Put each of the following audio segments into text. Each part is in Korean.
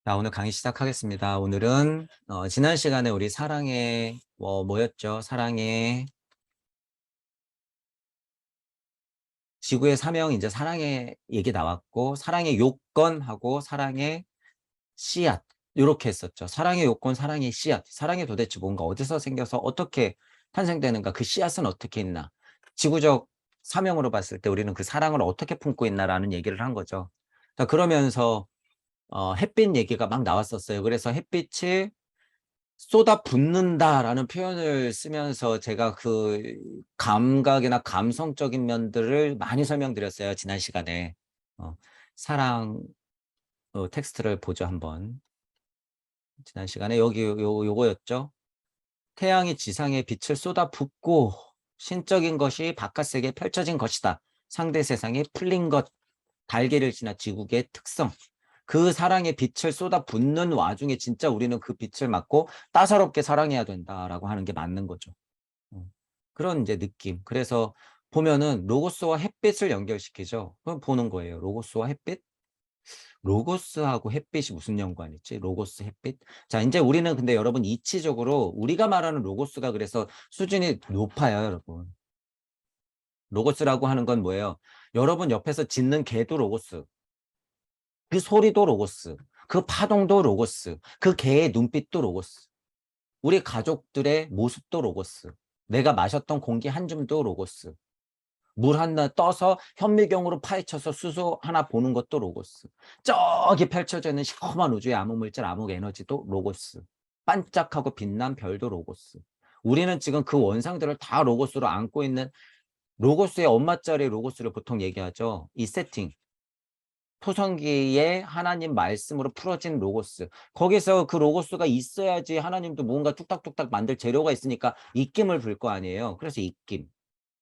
자, 오늘 강의 시작하겠습니다. 오늘은 지난 시간에 우리 사랑의 뭐였죠? 사랑의 지구의 사명, 이제 사랑의 얘기 나왔고, 사랑의 요건하고 사랑의 씨앗 이렇게 했었죠. 사랑의 요건, 사랑의 씨앗. 사랑이 도대체 뭔가 어디서 생겨서 어떻게 탄생되는가? 그 씨앗은 어떻게 있나? 지구적 사명으로 봤을 때 우리는 그 사랑을 어떻게 품고 있나라는 얘기를 한 거죠. 자, 그러면서 햇빛 얘기가 막 나왔었어요. 그래서 햇빛이 쏟아붓는다라는 표현을 쓰면서 제가 그 감각이나 감성적인 면들을 많이 설명드렸어요. 지난 시간에. 사랑 텍스트를 보죠, 한번. 지난 시간에 여기 요거였죠. 태양이 지상에 빛을 쏟아붓고 신적인 것이 바깥 세계에 펼쳐진 것이다. 상대 세상에 풀린 것, 달걀을 지나 지구의 특성. 그 사랑의 빛을 쏟아붓는 와중에 진짜 우리는 그 빛을 맞고 따사롭게 사랑해야 된다라고 하는 게 맞는 거죠. 그런 이제 느낌. 그래서 보면은 로고스와 햇빛을 연결시키죠. 그럼 보는 거예요. 로고스와 햇빛? 로고스하고 햇빛이 무슨 연관이 있지? 로고스, 햇빛? 자, 이제 우리는 근데 여러분 이치적으로 우리가 말하는 로고스가 그래서 수준이 높아요, 여러분. 로고스라고 하는 건 뭐예요? 여러분 옆에서 짖는 개도 로고스. 그 소리도 로고스, 그 파동도 로고스, 그 개의 눈빛도 로고스, 우리 가족들의 모습도 로고스, 내가 마셨던 공기 한 줌도 로고스, 물 하나 떠서 현미경으로 파헤쳐서 수소 하나 보는 것도 로고스, 저기 펼쳐져 있는 시커먼 우주의 암흑물질, 암흑에너지도 로고스, 반짝하고 빛난 별도 로고스. 우리는 지금 그 원상들을 다 로고스로 안고 있는 로고스의 엄마짜리 로고스를 보통 얘기하죠. 이 세팅. 토성기에 하나님 말씀으로 풀어진 로고스. 거기서 그 로고스가 있어야지 하나님도 뭔가 뚝딱뚝딱 만들 재료가 있으니까 입김을 불 거 아니에요. 그래서 입김.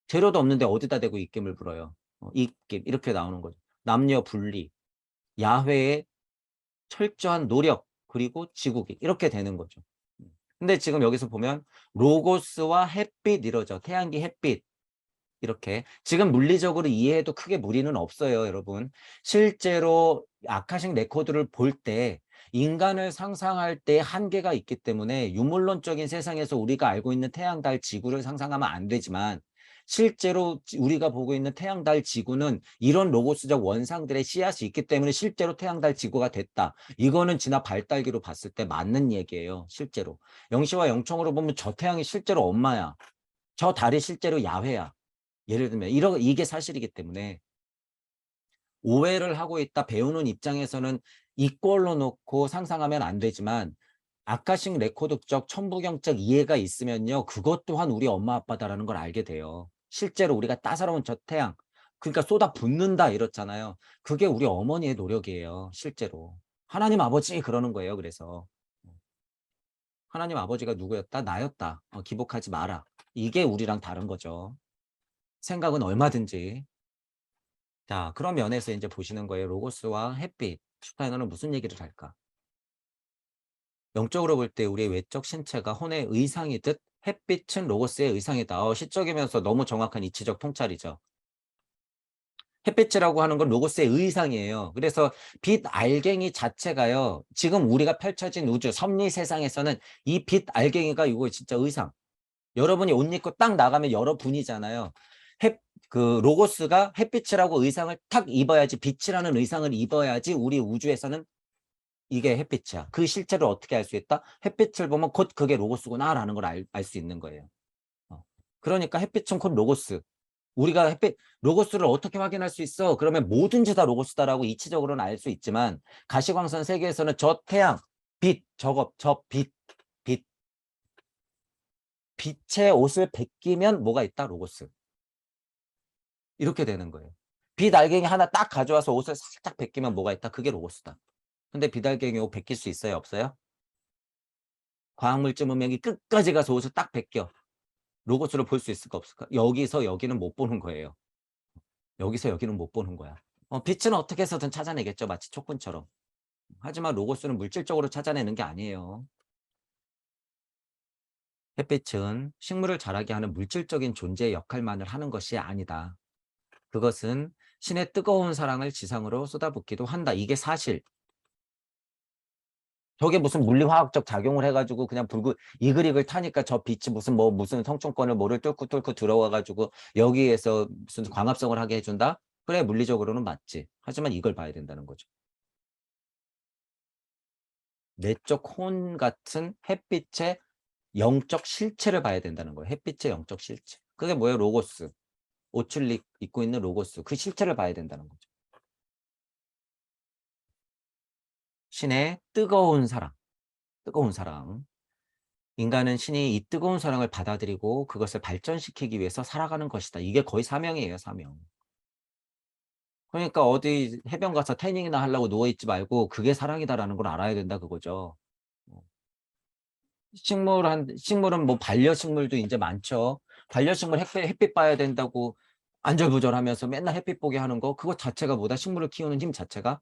재료도 없는데 어디다 대고 입김을 불어요. 입김. 이렇게 나오는 거죠. 남녀 분리. 야훼의 철저한 노력. 그리고 지구기. 이렇게 되는 거죠. 근데 지금 여기서 보면 로고스와 햇빛 이러죠. 태양기 햇빛. 이렇게 지금 물리적으로 이해해도 크게 무리는 없어요, 여러분. 실제로 아카식 레코드를 볼 때 인간을 상상할 때 한계가 있기 때문에 유물론적인 세상에서 우리가 알고 있는 태양, 달, 지구를 상상하면 안 되지만 실제로 우리가 보고 있는 태양, 달, 지구는 이런 로고스적 원상들의 씨앗이 있기 때문에 실제로 태양, 달, 지구가 됐다. 이거는 지나 발달기로 봤을 때 맞는 얘기예요, 실제로. 영시와 영청으로 보면 저 태양이 실제로 엄마야. 저 달이 실제로 야훼야. 예를 들면 이게 사실이기 때문에 오해를 하고 있다 배우는 입장에서는 이꼴로 놓고 상상하면 안 되지만 아카식 레코드적 천부경적 이해가 있으면요. 그것 또한 우리 엄마 아빠다라는 걸 알게 돼요. 실제로 우리가 따사로운 저 태양 그러니까 쏟아붓는다 이렇잖아요. 그게 우리 어머니의 노력이에요. 실제로. 하나님 아버지 그러는 거예요. 그래서 하나님 아버지가 누구였다? 나였다. 기복하지 마라. 이게 우리랑 다른 거죠. 생각은 얼마든지. 자, 그런 면에서 이제 보시는 거예요. 로고스와 햇빛. 슈타이너는 무슨 얘기를 할까? 영적으로 볼 때 우리의 외적 신체가 혼의 의상이듯 햇빛은 로고스의 의상이다. 시적이면서 너무 정확한 이치적 통찰이죠. 햇빛이라고 하는 건 로고스의 의상이에요. 그래서 빛 알갱이 자체가요. 지금 우리가 펼쳐진 우주, 섭리 세상에서는 이 빛 알갱이가 이거 진짜 의상. 여러분이 옷 입고 딱 나가면 여러분이잖아요. 그 로고스가 햇빛이라고 의상을 탁 입어야지 빛이라는 의상을 입어야지 우리 우주에서는 이게 햇빛이야. 그 실체를 어떻게 알 수 있다? 햇빛을 보면 곧 그게 로고스구나라는 걸 알 수 있는 거예요. 그러니까 햇빛은 곧 로고스. 우리가 햇빛 로고스를 어떻게 확인할 수 있어? 그러면 뭐든지 다 로고스다라고 이치적으로는 알 수 있지만 가시광선 세계에서는 저 태양, 빛, 저거, 저 빛, 빛, 빛의 옷을 벗기면 뭐가 있다? 로고스. 이렇게 되는 거예요. 빛알갱이 하나 딱 가져와서 옷을 살짝 벗기면 뭐가 있다? 그게 로고스다. 근데 빛알갱이 옷 벗길 수 있어요? 없어요? 과학물질 문명이 끝까지 가서 옷을 딱 벗겨. 로고스를 볼 수 있을까 없을까? 여기서 여기는 못 보는 거예요. 여기서 여기는 못 보는 거야. 빛은 어떻게 해서든 찾아내겠죠. 마치 촉분처럼. 하지만 로고스는 물질적으로 찾아내는 게 아니에요. 햇빛은 식물을 자라게 하는 물질적인 존재의 역할만을 하는 것이 아니다. 그것은 신의 뜨거운 사랑을 지상으로 쏟아붓기도 한다. 이게 사실. 저게 무슨 물리화학적 작용을 해가지고 그냥 이글이글 타니까 저 빛이 무슨 성층권을 뭐를 뚫고 들어와가지고 여기에서 무슨 광합성을 하게 해준다? 그래, 물리적으로는 맞지. 하지만 이걸 봐야 된다는 거죠. 내적 혼 같은 햇빛의 영적 실체를 봐야 된다는 거예요. 햇빛의 영적 실체. 그게 뭐예요? 로고스. 옷을 입고 있는 로고스. 그 실체를 봐야 된다는 거죠. 신의 뜨거운 사랑. 뜨거운 사랑. 인간은 신이 이 뜨거운 사랑을 받아들이고 그것을 발전시키기 위해서 살아가는 것이다. 이게 거의 사명이에요, 사명. 그러니까 어디 해변 가서 태닝이나 하려고 누워있지 말고 그게 사랑이다라는 걸 알아야 된다 그거죠. 어. 식물은 뭐 반려식물도 이제 많죠. 반려식물 햇빛 봐야 된다고 안절부절하면서 맨날 햇빛 보게 하는 거 그것 자체가 뭐다? 식물을 키우는 힘 자체가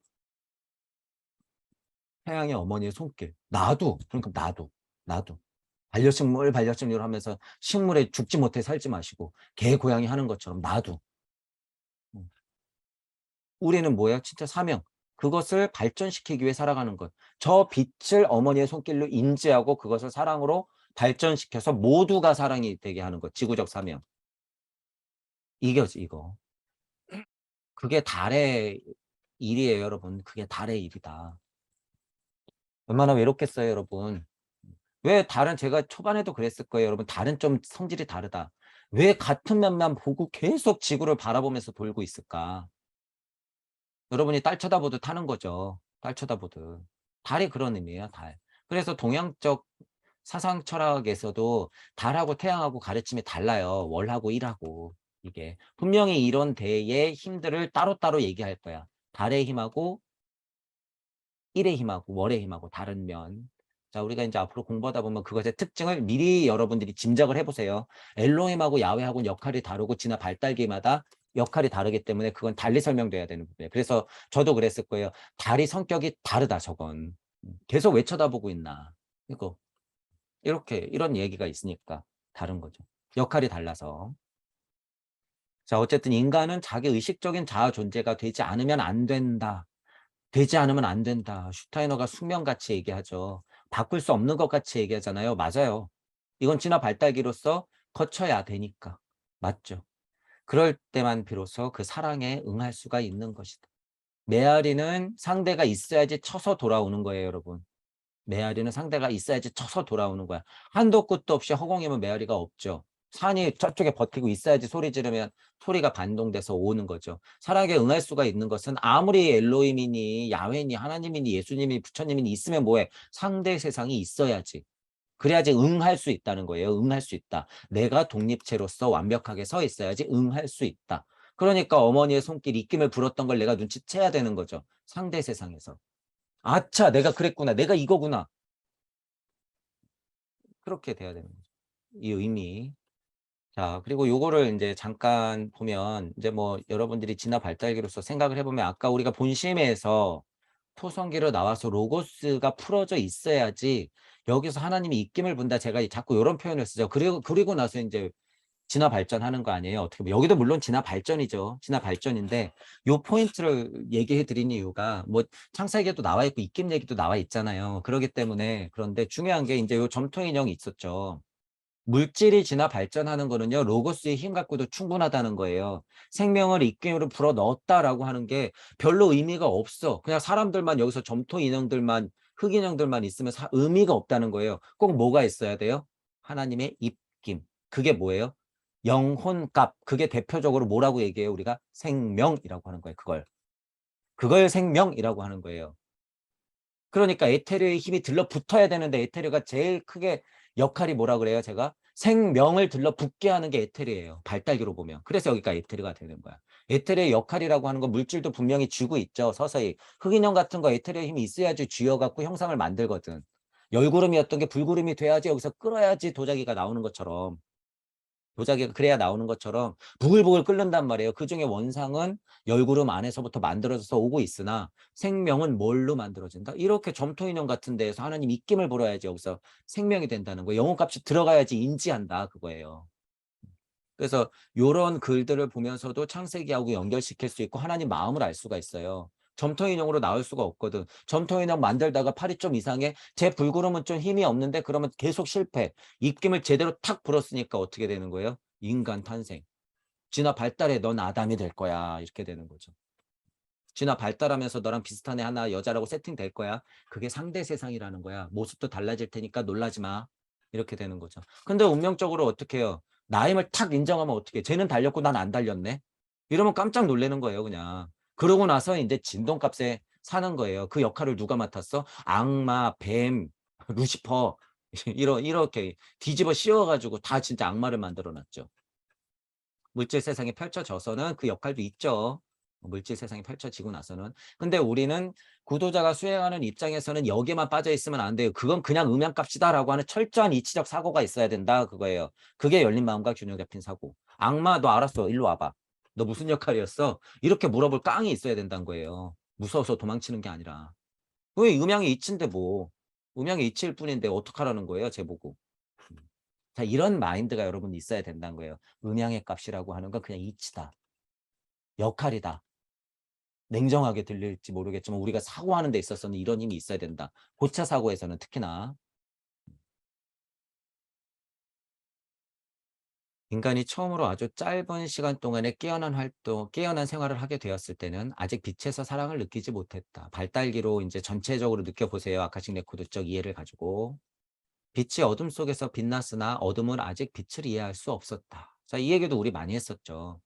태양의 어머니의 손길. 그러니까 나도 반려식물 하면서 식물에 죽지 못해 살지 마시고 개 고양이 하는 것처럼 나도. 음. 우리는 뭐야? 진짜 사명. 그것을 발전시키기 위해 살아가는 것. 저 빛을 어머니의 손길로 인지하고 그것을 사랑으로 발전시켜서 모두가 사랑이 되게 하는 것. 지구적 사명. 이거지, 이거. 그게 달의 일이에요, 여러분. 그게 달의 일이다. 얼마나 외롭겠어요, 여러분. 왜 달은 제가 초반에도 그랬을 거예요, 여러분. 달은 좀 성질이 다르다. 왜 같은 면만 보고 계속 지구를 바라보면서 돌고 있을까? 여러분이 딸 쳐다보듯 타는 거죠. 딸 쳐다보듯. 달이 그런 의미예요, 달. 그래서 동양적 사상 철학에서도 달하고 태양하고 가르침이 달라요. 월하고 일하고. 이게. 분명히 이런 대의 힘들을 따로따로 얘기할 거야. 달의 힘하고 일의 힘하고 월의 힘하고 다른 면. 자, 우리가 이제 앞으로 공부하다 보면 그것의 특징을 미리 여러분들이 짐작을 해보세요. 엘로힘하고 야훼하고는 역할이 다르고 진화 발달기마다 역할이 다르기 때문에 그건 달리 설명돼야 되는 부분이에요. 그래서 저도 그랬을 거예요. 달이 성격이 다르다, 저건. 계속 왜 쳐다보고 있나. 이거 이렇게 이런 얘기가 있으니까 다른 거죠. 역할이 달라서. 자, 어쨌든 인간은 자기 의식적인 자아 존재가 되지 않으면 안 된다. 되지 않으면 안 된다. 슈타이너가 숙명같이 얘기하죠. 바꿀 수 없는 것 같이 얘기하잖아요. 맞아요. 이건 진화 발달기로서 거쳐야 되니까. 맞죠. 그럴 때만 비로소 그 사랑에 응할 수가 있는 것이다. 메아리는 상대가 있어야지 쳐서 돌아오는 거예요, 여러분. 메아리는 상대가 있어야지 쳐서 돌아오는 거야. 한도 끝도 없이 허공이면 메아리가 없죠. 산이 저쪽에 버티고 있어야지 소리 지르면 소리가 반동돼서 오는 거죠. 사랑에 응할 수가 있는 것은 아무리 엘로힘이니 야훼니 하나님이니 예수님이 부처님이니 있으면 뭐해? 상대 세상이 있어야지. 그래야지 응할 수 있다는 거예요. 응할 수 있다. 내가 독립체로서 완벽하게 서 있어야지 응할 수 있다. 그러니까 어머니의 손길 입김을 불었던 걸 내가 눈치채야 되는 거죠. 상대 세상에서. 아차, 내가 그랬구나. 내가 이거구나. 그렇게 돼야 되는 거죠. 이 의미. 자, 그리고 요거를 이제 잠깐 보면 이제 뭐 여러분들이 진화 발달기로서 생각을 해보면 아까 우리가 본심에서 토성기로 나와서 로고스가 풀어져 있어야지 여기서 하나님이 입김을 분다. 제가 자꾸 이런 표현을 쓰죠. 그리고 나서 이제 진화 발전하는 거 아니에요. 어떻게 보면 여기도 물론 진화 발전이죠. 진화 발전인데 요 포인트를 얘기해 드린 이유가 뭐 창세기에도 나와 있고 입김 얘기도 나와 있잖아요. 그렇기 때문에 그런데 중요한 게 이제 요 점토 인형이 있었죠. 물질이 진화 발전하는 거는요. 로고스의 힘 갖고도 충분하다는 거예요. 생명을 입김으로 불어 넣었다라고 하는 게 별로 의미가 없어. 그냥 사람들만 여기서 점토 인형들만 흑인형들만 있으면 의미가 없다는 거예요. 꼭 뭐가 있어야 돼요? 하나님의 입김. 그게 뭐예요? 영혼값. 그게 대표적으로 뭐라고 얘기해요? 우리가 생명이라고 하는 거예요. 그걸 생명이라고 하는 거예요. 그러니까 에테르의 힘이 들러붙어야 되는데 에테르가 제일 크게 역할이 뭐라 그래요? 제가 생명을 들러붙게 하는 게 에테르예요. 발달기로 보면. 그래서 여기가 에테르가 되는 거야. 에테르의 역할이라고 하는 건 물질도 분명히 쥐고 있죠. 서서히. 흑인형 같은 거 에테르의 힘이 있어야지 쥐어갖고 형상을 만들거든. 열구름이었던 게 불구름이 돼야지 여기서 끌어야지 도자기가 나오는 것처럼. 도자기가 그래야 나오는 것처럼 부글부글 끓는단 말이에요. 그중에 원상은 열구름 안에서부터 만들어져서 오고 있으나 생명은 뭘로 만들어진다? 이렇게 점토인형 같은 데에서 하나님 입김을 불어야지 여기서 생명이 된다는 거예요. 영혼값이 들어가야지 인지한다 그거예요. 그래서 이런 글들을 보면서도 창세기하고 연결시킬 수 있고 하나님 마음을 알 수가 있어요. 점토인형으로 나올 수가 없거든. 점토인형 만들다가 팔이 좀 이상해. 제 불구름은 좀 힘이 없는데 그러면 계속 실패. 입김을 제대로 탁 불었으니까 어떻게 되는 거예요? 인간 탄생. 진화 발달해. 넌 아담이 될 거야. 이렇게 되는 거죠. 진화 발달하면서 너랑 비슷한 애 하나 여자라고 세팅될 거야. 그게 상대 세상이라는 거야. 모습도 달라질 테니까 놀라지 마. 이렇게 되는 거죠. 근데 운명적으로 어떻게 해요? 나임을 탁 인정하면 어떻게 해? 쟤는 달렸고 난 안 달렸네. 이러면 깜짝 놀라는 거예요, 그냥. 그러고 나서 이제 진동값에 사는 거예요. 그 역할을 누가 맡았어? 악마, 뱀, 루시퍼 이렇게 뒤집어 씌워가지고 다 진짜 악마를 만들어 놨죠. 물질 세상에 펼쳐져서는 그 역할도 있죠. 물질 세상에 펼쳐지고 나서는. 근데 우리는 구도자가 수행하는 입장에서는 여기에만 빠져 있으면 안 돼요. 그건 그냥 음양값이다라고 하는 철저한 이치적 사고가 있어야 된다 그거예요. 그게 열린 마음과 균형 잡힌 사고. 악마 너 알았어. 일로 와봐. 너 무슨 역할이었어? 이렇게 물어볼 깡이 있어야 된다는 거예요. 무서워서 도망치는 게 아니라. 왜 음양이 이치인데 뭐. 음양이 이치일 뿐인데 어떡하라는 거예요, 제보고. 자, 이런 마인드가 여러분 있어야 된다는 거예요. 음양의 값이라고 하는 건 그냥 이치다. 역할이다. 냉정하게 들릴지 모르겠지만 우리가 사고하는 데 있어서는 이런 힘이 있어야 된다. 고차 사고에서는 특히나. 인간이 처음으로 아주 짧은 시간 동안에 깨어난 활동, 깨어난 생활을 하게 되었을 때는 아직 빛에서 사랑을 느끼지 못했다. 발달기로 이제 전체적으로 느껴보세요. 아카식 레코드적 이해를 가지고. 빛이 어둠 속에서 빛났으나 어둠은 아직 빛을 이해할 수 없었다. 자, 이 얘기도 우리 많이 했었죠.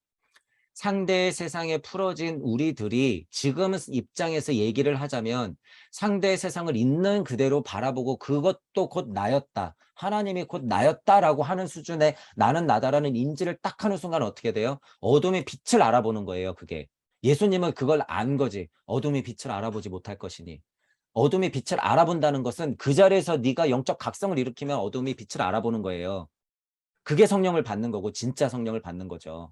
상대의 세상에 풀어진 우리들이 지금 입장에서 얘기를 하자면 상대의 세상을 있는 그대로 바라보고 그것도 곧 나였다. 하나님이 곧 나였다라고 하는 수준의 나는 나다라는 인지를 딱 하는 순간 어떻게 돼요? 어둠의 빛을 알아보는 거예요, 그게. 예수님은 그걸 안 거지. 어둠의 빛을 알아보지 못할 것이니. 어둠의 빛을 알아본다는 것은 그 자리에서 네가 영적 각성을 일으키면 어둠의 빛을 알아보는 거예요. 그게 성령을 받는 거고 진짜 성령을 받는 거죠.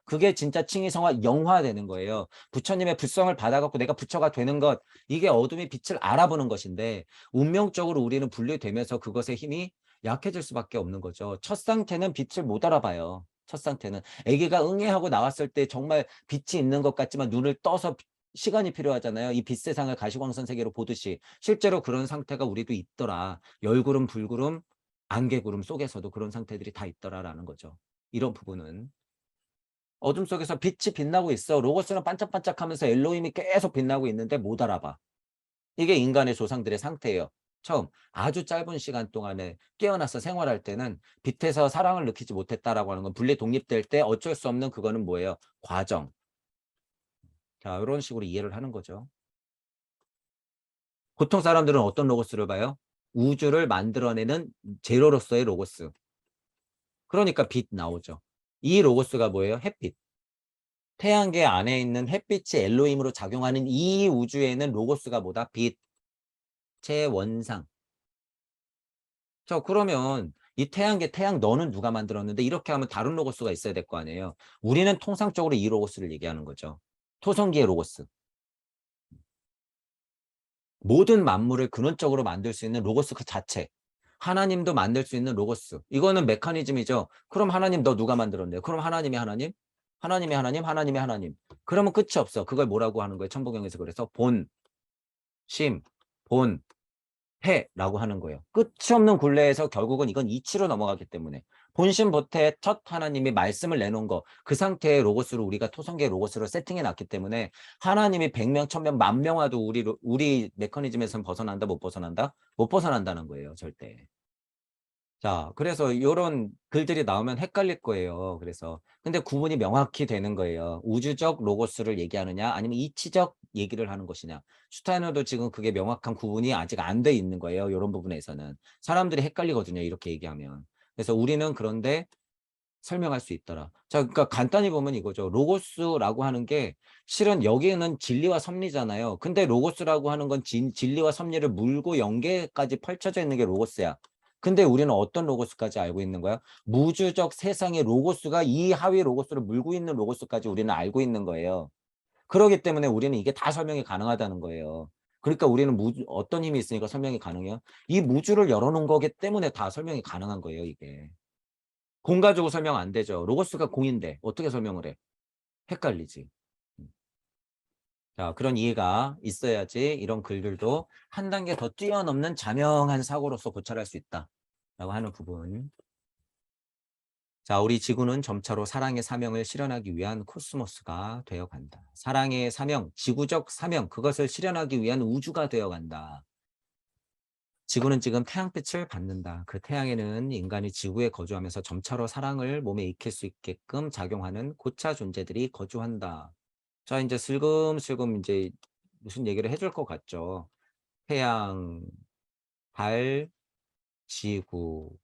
그게 진짜 칭의성화 영화되는 거예요. 부처님의 불성을 받아갖고 내가 부처가 되는 것, 이게 어둠의 빛을 알아보는 것인데 운명적으로 우리는 분리되면서 그것의 힘이 약해질 수밖에 없는 거죠. 첫 상태는 빛을 못 알아봐요. 첫 상태는 아기가 응애하고 나왔을 때 정말 빛이 있는 것 같지만 눈을 떠서 시간이 필요하잖아요. 이 빛 세상을 가시광선 세계로 보듯이 실제로 그런 상태가 우리도 있더라. 열구름 불구름 안개구름 속에서도 그런 상태들이 다 있더라라는 거죠. 이런 부분은. 어둠 속에서 빛이 빛나고 있어. 로고스는 반짝반짝하면서 엘로힘이 계속 빛나고 있는데 못 알아봐. 이게 인간의 조상들의 상태예요. 처음 아주 짧은 시간 동안에 깨어나서 생활할 때는 빛에서 사랑을 느끼지 못했다라고 하는 건 분리 독립될 때 어쩔 수 없는 그거는 뭐예요? 과정. 자, 이런 식으로 이해를 하는 거죠. 보통 사람들은 어떤 로고스를 봐요? 우주를 만들어내는 제로로서의 로고스. 그러니까 빛 나오죠. 이 로고스가 뭐예요? 햇빛. 태양계 안에 있는 햇빛이 엘로힘으로 작용하는 이 우주에는 로고스가 뭐다? 빛의 원상. 그러면 이 태양계 태양 너는 누가 만들었는데 이렇게 하면 다른 로고스가 있어야 될 거 아니에요. 우리는 통상적으로 이 로고스를 얘기하는 거죠. 토성기의 로고스. 모든 만물을 근원적으로 만들 수 있는 로고스 그 자체. 하나님도 만들 수 있는 로고스. 이거는 메커니즘이죠. 그럼 하나님 너 누가 만들었네요? 그럼 하나님이 하나님? 하나님이 하나님? 하나님이 하나님. 그러면 끝이 없어. 그걸 뭐라고 하는 거예요? 천부경에서 그래서 본, 심, 본, 패라고 하는 거예요. 끝이 없는 굴레에서 결국은 이건 이치로 넘어가기 때문에 본심 보태 첫 하나님이 말씀을 내놓은 거 그 상태의 로고스로 우리가 토성계의 로고스로 세팅해 놨기 때문에 하나님이 100명, 1000명, 만 명 와도 우리 메커니즘에서는 벗어난다, 못 벗어난다? 못 벗어난다는 거예요, 절대. 자, 그래서 요런 글들이 나오면 헷갈릴 거예요. 그래서 근데 구분이 명확히 되는 거예요. 우주적 로고스를 얘기하느냐 아니면 이치적 얘기를 하는 것이냐. 슈타이너도 지금 그게 명확한 구분이 아직 안 돼 있는 거예요. 요런 부분에서는. 사람들이 헷갈리거든요. 이렇게 얘기하면. 그래서 우리는 그런데 설명할 수 있더라. 자, 그러니까 간단히 보면 이거죠. 로고스라고 하는 게 실은 여기는 진리와 섭리잖아요. 근데 로고스라고 하는 건 진리와 섭리를 물고 연계까지 펼쳐져 있는 게 로고스야. 근데 우리는 어떤 로고스까지 알고 있는 거야? 무주적 세상의 로고스가 이 하위 로고스를 물고 있는 로고스까지 우리는 알고 있는 거예요. 그렇기 때문에 우리는 이게 다 설명이 가능하다는 거예요. 그러니까 우리는 어떤 힘이 있으니까 설명이 가능해요? 이 무주를 열어놓은 거기 때문에 다 설명이 가능한 거예요, 이게. 공 가지고 설명 안 되죠. 로고스가 공인데 어떻게 설명을 해? 헷갈리지. 음. 자, 그런 이해가 있어야지 이런 글들도 한 단계 더 뛰어넘는 자명한 사고로서 고찰할 수 있다라고 하는 부분. 자, 우리 지구는 점차로 사랑의 사명을 실현하기 위한 코스모스가 되어간다. 사랑의 사명, 지구적 사명, 그것을 실현하기 위한 우주가 되어간다. 지구는 지금 태양빛을 받는다. 그 태양에는 인간이 지구에 거주하면서 점차로 사랑을 몸에 익힐 수 있게끔 작용하는 고차 존재들이 거주한다. 자, 이제 슬금슬금 이제 무슨 얘기를 해줄 것 같죠. 태양, 달, 지구,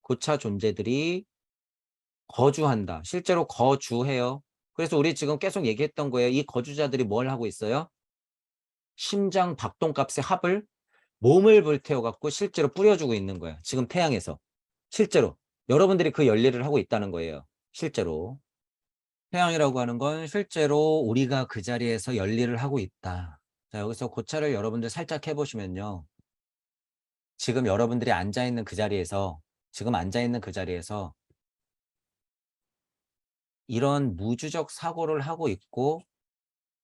고차 존재들이 거주한다. 실제로 거주해요. 그래서 우리 지금 계속 얘기했던 거예요. 이 거주자들이 뭘 하고 있어요? 심장 박동값의 합을 몸을 불태워 갖고 실제로 뿌려주고 있는 거예요. 지금 태양에서. 실제로. 여러분들이 그 열일을 하고 있다는 거예요. 실제로. 태양이라고 하는 건 실제로 우리가 그 자리에서 열일을 하고 있다. 자, 여기서 고찰을 여러분들 살짝 해보시면요. 지금 여러분들이 앉아있는 그 자리에서, 지금 앉아있는 그 자리에서 이런 무주적 사고를 하고 있고,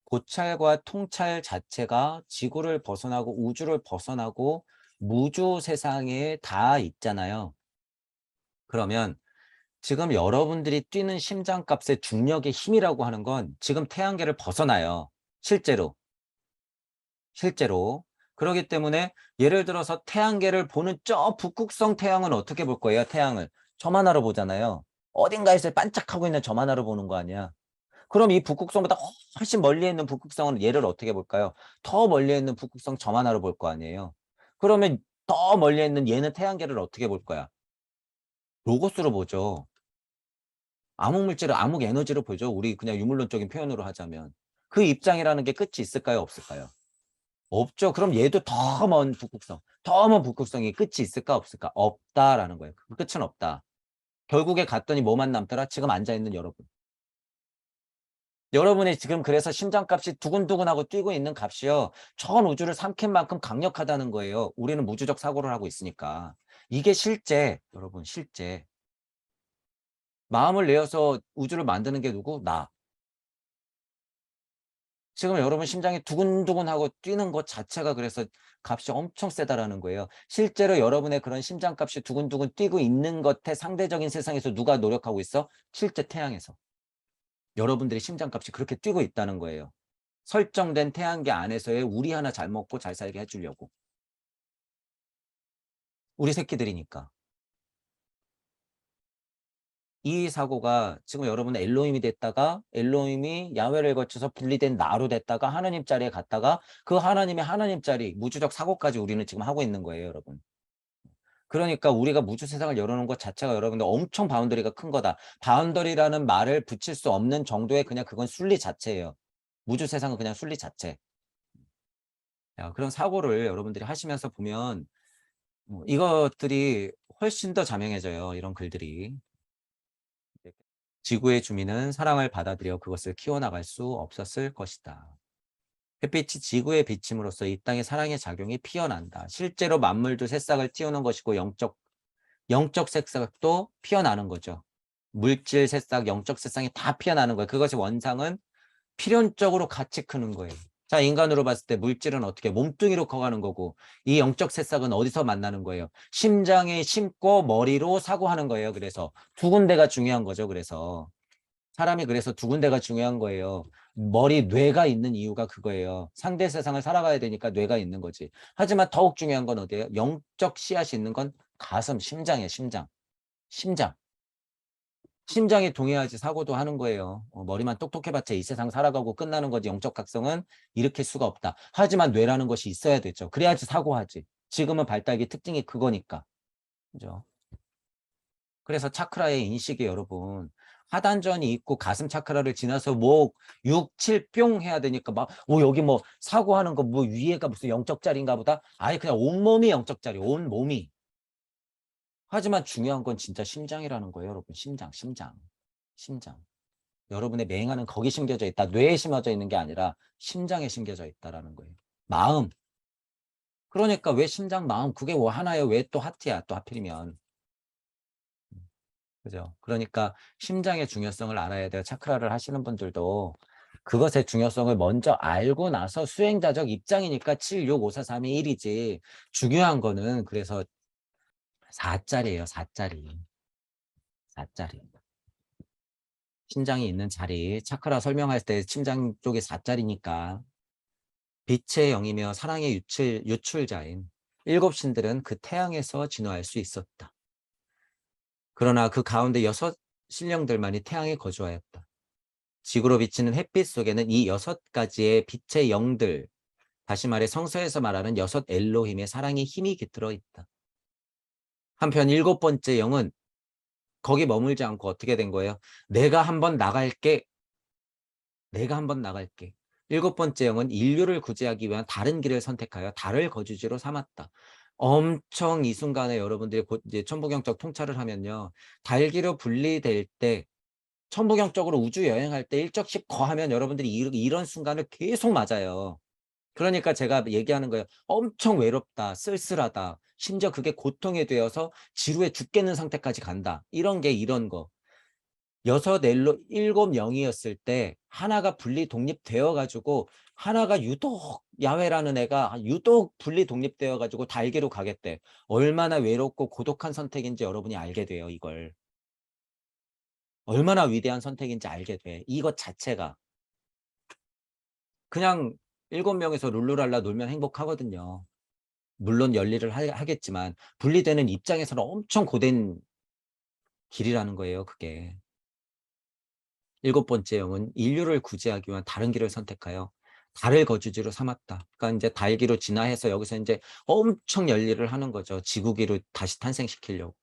고찰과 통찰 자체가 지구를 벗어나고 우주를 벗어나고 무주 세상에 다 있잖아요. 그러면 지금 여러분들이 뛰는 심장값의 중력의 힘이라고 하는 건 지금 태양계를 벗어나요. 실제로. 실제로. 그렇기 때문에 예를 들어서 태양계를 보는 저 북극성 태양은 어떻게 볼 거예요? 태양을. 점 하나로 보잖아요. 어딘가에서 반짝하고 있는 점 하나로 보는 거 아니야. 그럼 이 북극성보다 훨씬 멀리 있는 북극성은 얘를 어떻게 볼까요? 더 멀리 있는 북극성 점 하나로 볼 거 아니에요. 그러면 더 멀리 있는 얘는 태양계를 어떻게 볼 거야? 로고스로 보죠. 암흑물질을 암흑 에너지로 보죠. 우리 그냥 유물론적인 표현으로 하자면. 그 입장이라는 게 끝이 있을까요? 없을까요? 없죠. 그럼 얘도 더 먼 북극성, 더 먼 북극성이 끝이 있을까? 없을까? 없다라는 거예요. 그 끝은 없다. 결국에 갔더니 뭐만 남더라? 지금 앉아있는 여러분. 여러분이 지금 그래서 심장값이 두근두근하고 뛰고 있는 값이요. 전 우주를 삼킬 만큼 강력하다는 거예요. 우리는 무주적 사고를 하고 있으니까. 이게 실제, 여러분, 실제. 마음을 내어서 우주를 만드는 게 누구? 나. 지금 여러분 심장이 두근두근하고 뛰는 것 자체가 그래서 값이 엄청 세다라는 거예요. 실제로 여러분의 그런 심장값이 두근두근 뛰고 있는 것에 상대적인 세상에서 누가 노력하고 있어? 실제 태양에서. 여러분들의 심장값이 그렇게 뛰고 있다는 거예요. 설정된 태양계 안에서의 우리 하나 잘 먹고 잘 살게 해주려고. 우리 새끼들이니까. 이 사고가 지금 여러분은 엘로힘이 됐다가 엘로힘이 야훼를 거쳐서 분리된 나로 됐다가 하나님 자리에 갔다가 그 하나님의 하나님 자리 무주적 사고까지 우리는 지금 하고 있는 거예요, 여러분. 그러니까 우리가 무주 세상을 열어놓은 것 자체가 여러분들 엄청 바운더리가 큰 거다. 바운더리라는 말을 붙일 수 없는 정도의 그냥 그건 순리 자체예요. 무주 세상은 그냥 순리 자체. 야, 그런 사고를 여러분들이 하시면서 보면 이것들이 훨씬 더 자명해져요. 이런 글들이. 지구의 주민은 사랑을 받아들여 그것을 키워나갈 수 없었을 것이다. 햇빛이 지구에 비침으로써 이 땅의 사랑의 작용이 피어난다. 실제로 만물도 새싹을 틔우는 것이고 영적 새싹도 피어나는 거죠. 물질 새싹, 영적 새싹이 다 피어나는 거예요. 그것의 원상은 필연적으로 같이 크는 거예요. 자, 인간으로 봤을 때 물질은 어떻게 몸뚱이로 커가는 거고 이 영적 새싹은 어디서 만나는 거예요? 심장에 심고 머리로 사고하는 거예요. 그래서 두 군데가 중요한 거죠. 그래서 사람이 그래서 두 군데가 중요한 거예요. 머리, 뇌가 있는 이유가 그거예요. 상대 세상을 살아가야 되니까 뇌가 있는 거지. 하지만 더욱 중요한 건 어디예요? 영적 씨앗이 있는 건 가슴, 심장이에요. 심장. 심장. 심장이 동해야지 사고도 하는 거예요. 머리만 똑똑해봤자 이 세상 살아가고 끝나는 거지. 영적 각성은 일으킬 수가 없다. 하지만 뇌라는 것이 있어야 되죠. 그래야지 사고하지. 지금은 발달기 특징이 그거니까. 그죠? 그래서 차크라의 인식이 여러분 하단전이 있고 가슴 차크라를 지나서 뭐 6, 7 뿅 해야 되니까 막 여기 뭐 사고하는 거 뭐 위에가 무슨 영적 자리인가 보다. 아예 그냥 온몸이 영적 자리, 온몸이. 하지만 중요한 건 진짜 심장이라는 거예요, 여러분. 심장, 심장, 심장. 여러분의 맹아는 거기 심겨져 있다. 뇌에 심어져 있는 게 아니라 심장에 심겨져 있다라는 거예요. 마음. 그러니까 왜 심장, 마음 그게 뭐 하나예요? 왜 또 하트야? 또 하필이면. 그죠? 그러니까 심장의 중요성을 알아야 돼요. 차크라를 하시는 분들도 그것의 중요성을 먼저 알고 나서 수행자적 입장이니까 7, 6, 5, 4, 3, 2, 1이지. 중요한 거는 그래서 4자리예요. 4자리. 4자리. 심장이 있는 자리. 차크라 설명할 때 심장 쪽이 4자리니까 빛의 영이며 사랑의 유출자인 일곱 신들은 그 태양에서 진화할 수 있었다. 그러나 그 가운데 6신령들만이 태양에 거주하였다. 지구로 비치는 햇빛 속에는 이 6가지의 빛의 영들, 다시 말해 성서에서 말하는 6 엘로힘의 사랑의 힘이 깃들어 있다. 한편 7번째 영은 거기 머물지 않고 어떻게 된 거예요? 내가 한번 나갈게. 내가 한번 나갈게. 7번째 영은 인류를 구제하기 위한 다른 길을 선택하여 달을 거주지로 삼았다. 엄청 이 순간에 여러분들이 이제 천부경적 통찰을 하면요. 달기로 분리될 때 천부경적으로 우주 여행할 때 일적십 거하면 여러분들이 이런 순간을 계속 맞아요. 그러니까 제가 얘기하는 거예요. 엄청 외롭다, 쓸쓸하다, 심지어 그게 고통이 되어서 지루해 죽겠는 상태까지 간다. 이런 게 이런 거. 7 영이었을 때 하나가 분리 독립되어 가지고 하나가 유독 야훼라는 애가 유독 분리 독립되어 가지고 달계로 가겠대. 얼마나 외롭고 고독한 선택인지 여러분이 알게 돼요, 이걸. 얼마나 위대한 선택인지 알게 돼. 이것 자체가. 그냥 7명에서 룰루랄라 놀면 행복하거든요. 물론 열일을 하겠지만 분리되는 입장에서는 엄청 고된 길이라는 거예요, 그게. 7번째 영은 인류를 구제하기 위한 다른 길을 선택하여 달을 거주지로 삼았다. 그러니까 이제 달기로 진화해서 여기서 이제 엄청 열일을 하는 거죠. 지구기로 다시 탄생시키려고.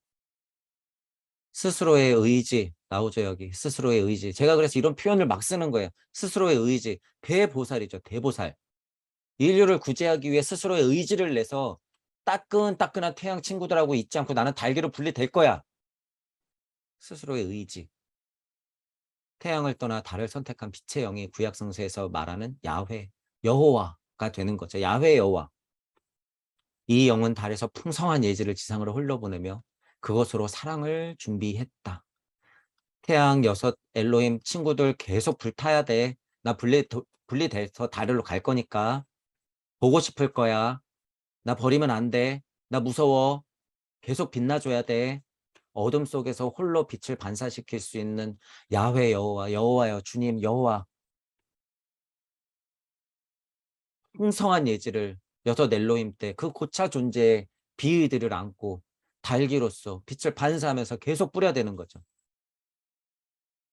스스로의 의지 나오죠, 여기. 스스로의 의지. 제가 그래서 이런 표현을 막 쓰는 거예요. 스스로의 의지. 대보살이죠, 대보살. 인류를 구제하기 위해 스스로의 의지를 내서 따끈따끈한 태양 친구들하고 있지 않고 나는 달기로 분리될 거야. 스스로의 의지. 태양을 떠나 달을 선택한 빛의 영이 구약 성서에서 말하는 야훼, 여호와가 되는 거죠. 야훼 여호와. 이 영은 달에서 풍성한 예지를 지상으로 흘러보내며 그것으로 사랑을 준비했다. 태양 6 엘로힘 친구들 계속 불타야 돼. 나 분리돼서 달으로 갈 거니까. 보고 싶을 거야. 나 버리면 안 돼. 나 무서워. 계속 빛나줘야 돼. 어둠 속에서 홀로 빛을 반사시킬 수 있는 야훼 여호와, 여호와여 주님 여호와. 풍성한 예지를 6 엘로힘 때 그 고차 존재의 비의들을 안고 달기로서 빛을 반사하면서 계속 뿌려대는 거죠.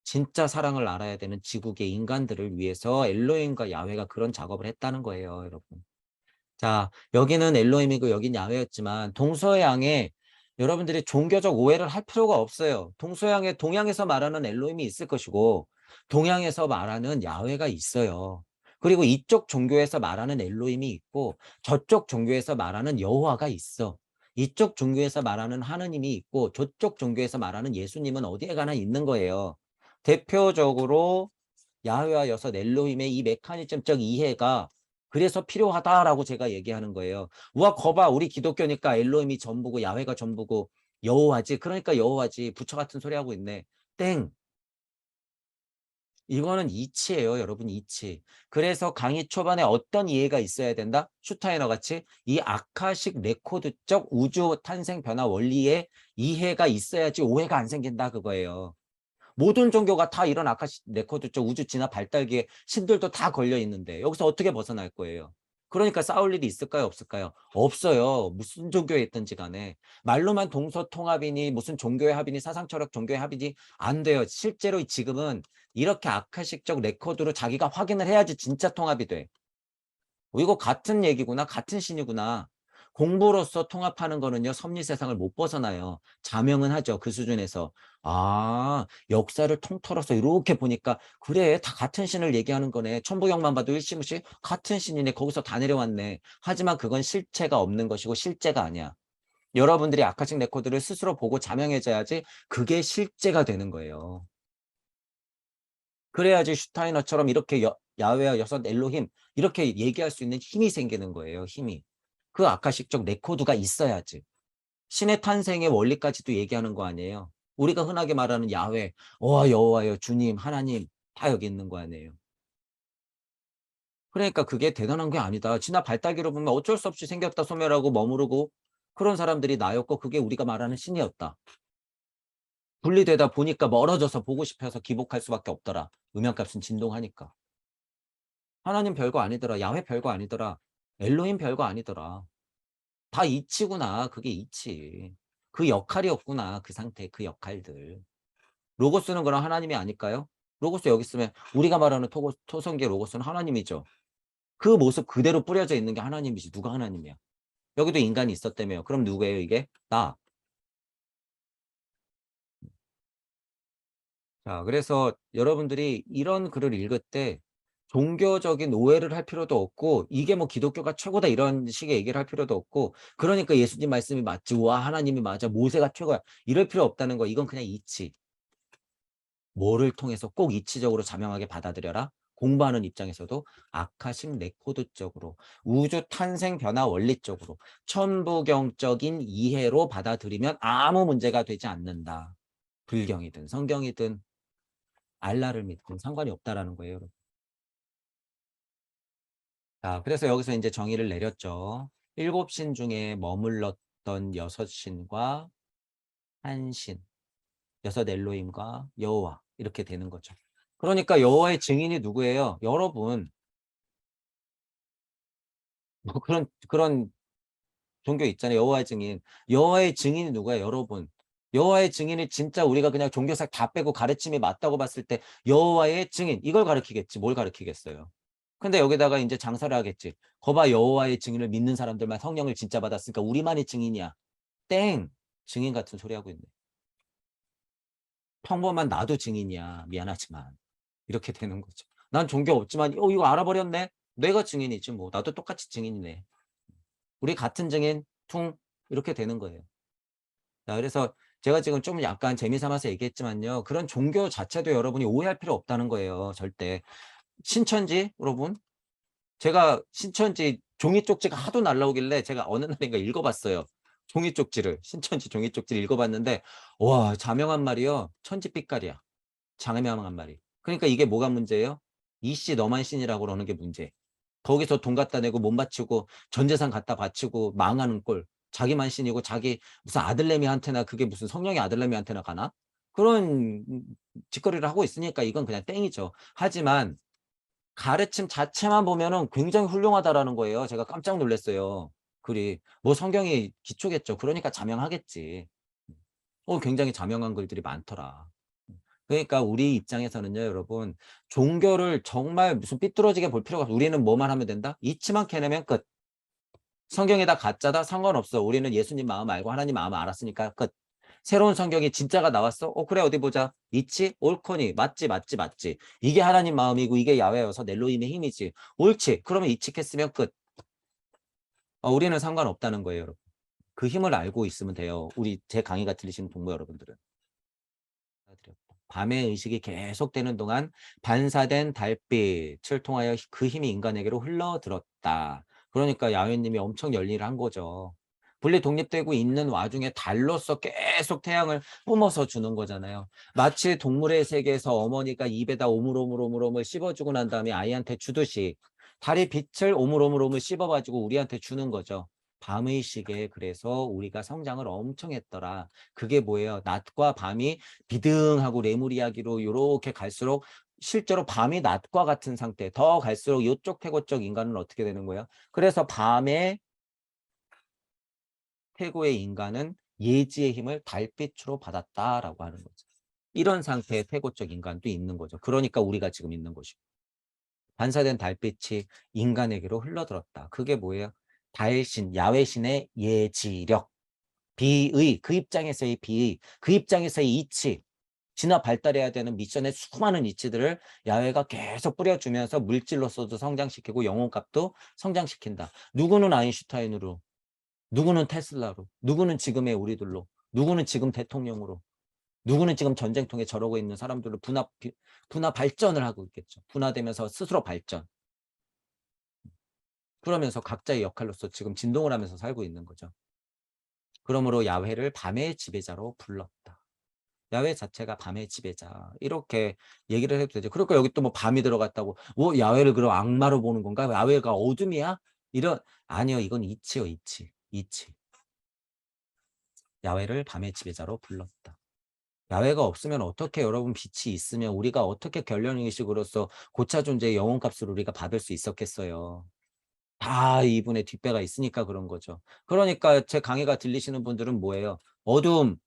진짜 사랑을 알아야 되는 지구계 인간들을 위해서 엘로힘과 야훼가 그런 작업을 했다는 거예요, 여러분. 자, 여기는 엘로힘이고 여긴 야훼였지만 동서양에 여러분들이 종교적 오해를 할 필요가 없어요. 동양에서 말하는 엘로힘이 있을 것이고 동양에서 말하는 야훼가 있어요. 그리고 이쪽 종교에서 말하는 엘로힘이 있고 저쪽 종교에서 말하는 여호와가 있어. 이쪽 종교에서 말하는 하느님이 있고 저쪽 종교에서 말하는 예수님은 어디에 가나 있는 거예요. 대표적으로 야훼와 6 엘로힘의 이 메커니즘적 이해가 그래서 필요하다라고 제가 얘기하는 거예요. 우와 거봐 우리 기독교니까 엘로힘이 전부고 야훼가 전부고 여호와지. 그러니까 여호와지. 부처 같은 소리 하고 있네. 땡. 이거는 이치예요, 여러분 이치. 그래서 강의 초반에 어떤 이해가 있어야 된다? 슈타이너 같이 이 아카식 레코드적 우주 탄생 변화 원리의 이해가 있어야지 오해가 안 생긴다 그거예요. 모든 종교가 다 이런 아카식 레코드적 우주 진화 발달기에 신들도 다 걸려 있는데 여기서 어떻게 벗어날 거예요? 그러니까 싸울 일이 있을까요? 없을까요? 없어요. 무슨 종교에 있든지 간에. 말로만 동서통합이니 무슨 종교의 합이니 사상철학 종교의 합이니 안 돼요. 실제로 지금은 이렇게 아카식적 레코드로 자기가 확인을 해야지 진짜 통합이 돼. 이거 같은 얘기구나. 같은 신이구나. 공부로서 통합하는 거는요. 섭리 세상을 못 벗어나요. 자명은 하죠. 그 수준에서. 아 역사를 통틀어서 이렇게 보니까 그래 다 같은 신을 얘기하는 거네. 천부경만 봐도 일시무시 같은 신이네. 거기서 다 내려왔네. 하지만 그건 실체가 없는 것이고 실제가 아니야. 여러분들이 아카식 레코드를 스스로 보고 자명해져야지 그게 실제가 되는 거예요. 그래야지 슈타이너처럼 이렇게 야훼와 6 엘로힘 이렇게 얘기할 수 있는 힘이 생기는 거예요, 힘이. 그 아카식적 레코드가 있어야지. 신의 탄생의 원리까지도 얘기하는 거 아니에요. 우리가 흔하게 말하는 야훼, 여호와여, 주님, 하나님 다 여기 있는 거 아니에요. 그러니까 그게 대단한 게 아니다. 지나 발달기로 보면 어쩔 수 없이 생겼다 소멸하고 머무르고 그런 사람들이 나였고 그게 우리가 말하는 신이었다. 분리되다 보니까 멀어져서 보고 싶어서 기복할 수밖에 없더라. 음향값은 진동하니까. 하나님 별거 아니더라. 야훼 별거 아니더라. 엘로힘 별거 아니더라. 다 이치구나. 그게 이치. 그 역할이었구나. 그 상태, 그 역할들. 로고스는 그럼 하나님이 아닐까요? 로고스 여기 있으면 우리가 말하는 토성계 로고스는 하나님이죠. 그 모습 그대로 뿌려져 있는 게 하나님이지. 누가 하나님이야? 여기도 인간이 있었다며요. 그럼 누구예요, 이게? 나. 자, 그래서 여러분들이 이런 글을 읽을 때 종교적인 오해를 할 필요도 없고 이게 뭐 기독교가 최고다 이런 식의 얘기를 할 필요도 없고 그러니까 예수님 말씀이 맞지. 와, 하나님이 맞아. 모세가 최고야. 이럴 필요 없다는 거. 이건 그냥 이치. 뭐를 통해서 꼭 이치적으로 자명하게 받아들여라. 공부하는 입장에서도 아카식 레코드적으로 우주 탄생 변화 원리적으로 천부경적인 이해로 받아들이면 아무 문제가 되지 않는다. 불경이든 성경이든 알라를 믿든 상관이 없다라는 거예요. 여러분. 자, 그래서 여기서 이제 정의를 내렸죠. 일곱 신 중에 머물렀던 여섯 신과 한 신, 여섯 엘로힘과 여호와 이렇게 되는 거죠. 그러니까 여호와의 증인이 누구예요? 여러분. 뭐 그런 종교 있잖아요. 여호와의 증인. 여호와의 증인이 누구예요? 여러분. 여호와의 증인이 진짜 우리가 그냥 종교사 다 빼고 가르침이 맞다고 봤을 때 여호와의 증인 이걸 가르치겠지. 뭘 가르치겠어요? 근데 여기다가 이제 장사를 하겠지. 거봐 여호와의 증인을 믿는 사람들만 성령을 진짜 받았으니까 우리만이 증인이야. 땡. 증인 같은 소리 하고 있네. 평범한 나도 증인이야. 미안하지만. 이렇게 되는 거죠. 난 종교 없지만 이거 알아버렸네. 내가 증인이지 뭐. 나도 똑같이 증인이네. 우리 같은 증인 퉁 이렇게 되는 거예요. 자, 그래서 제가 지금 좀 약간 재미삼아서 얘기했지만요. 그런 종교 자체도 여러분이 오해할 필요 없다는 거예요. 절대. 신천지 여러분 제가 신천지 종이 쪽지가 하도 날라오길래 제가 어느 날인가 읽어봤어요. 종이 쪽지를 신천지 종이 쪽지를 읽어봤는데 와 자명한 말이요. 천지빛깔이야. 자명한 말이. 그러니까 이게 뭐가 문제예요? 이씨 너만 신이라고 그러는 게 문제. 거기서 돈 갖다 내고 몸 바치고 전 재산 갖다 바치고 망하는 꼴. 자기만 신이고 자기 무슨 아들내미한테나 그게 무슨 성령의 아들내미한테나 가나? 그런 짓거리를 하고 있으니까 이건 그냥 땡이죠. 하지만 가르침 자체만 보면은 굉장히 훌륭하다라는 거예요. 제가 깜짝 놀랐어요. 글이. 뭐 성경이 기초겠죠. 그러니까 자명하겠지. 굉장히 자명한 글들이 많더라. 그러니까 우리 입장에서는요, 여러분, 종교를 정말 무슨 삐뚤어지게 볼 필요가 없어. 우리는 뭐만 하면 된다? 이치만 캐내면 끝. 성경에다 가짜다? 상관없어. 우리는 예수님 마음 알고 하나님 마음 알았으니까 끝. 새로운 성경이 진짜가 나왔어? 그래, 어디 보자. 이치? 옳거니. 맞지, 맞지, 맞지. 이게 하나님 마음이고 이게 야훼여서 넬로힘의 힘이지. 옳지. 그러면 이치했으면 끝. 우리는 상관없다는 거예요, 여러분. 그 힘을 알고 있으면 돼요. 제 강의가 들리시는 동무 여러분들은. 밤의 의식이 계속되는 동안 반사된 달빛을 통하여 그 힘이 인간에게로 흘러들었다. 그러니까 야훼님이 엄청 열일을 한 거죠. 분리 독립되고 있는 와중에 달로서 계속 태양을 뿜어서 주는 거잖아요. 마치 동물의 세계에서 어머니가 입에다 오물오물오물오물 씹어주고 난 다음에 아이한테 주듯이 달이 빛을 오물오물오물 씹어가지고 우리한테 주는 거죠. 밤의 시계에 그래서 우리가 성장을 엄청 했더라. 그게 뭐예요? 낮과 밤이 비등하고 레무리아기로 요렇게 갈수록 실제로 밤이 낮과 같은 상태, 더 갈수록 이쪽 태고 쪽 인간은 어떻게 되는 거예요? 그래서 밤에 태고의 인간은 예지의 힘을 달빛으로 받았다라고 하는 거죠. 이런 상태의 태고적 인간도 있는 거죠. 그러니까 우리가 지금 있는 것이고. 반사된 달빛이 인간에게로 흘러들었다. 그게 뭐예요? 달신, 야훼신의 예지력. 비의, 그 입장에서의 비의, 그 입장에서의 이치, 진화 발달해야 되는 미션의 수많은 이치들을 야훼가 계속 뿌려주면서 물질로서도 성장시키고 영혼값도 성장시킨다. 누구는 아인슈타인으로, 누구는 테슬라로, 누구는 지금의 우리들로, 누구는 지금 대통령으로, 누구는 지금 전쟁통에 저러고 있는 사람들로 분화 발전을 하고 있겠죠. 분화되면서 스스로 발전. 그러면서 각자의 역할로서 지금 진동을 하면서 살고 있는 거죠. 그러므로 야훼를 밤의 지배자로 불렀다. 야외 자체가 밤의 지배자. 이렇게 얘기를 해도 되죠. 그러니까 여기 또 뭐 밤이 들어갔다고 야외를 그럼 악마로 보는 건가? 야외가 어둠이야? 이런 아니요. 이건 이치요, 이치. 이치. 야외를 밤의 지배자로 불렀다. 야외가 없으면 어떻게 여러분 빛이 있으면 우리가 어떻게 결론의식으로서 고차 존재의 영혼값을 우리가 받을 수 있었겠어요. 다 이분의 뒷배가 있으니까 그런 거죠. 그러니까 제 강의가 들리시는 분들은 뭐예요? 어둠,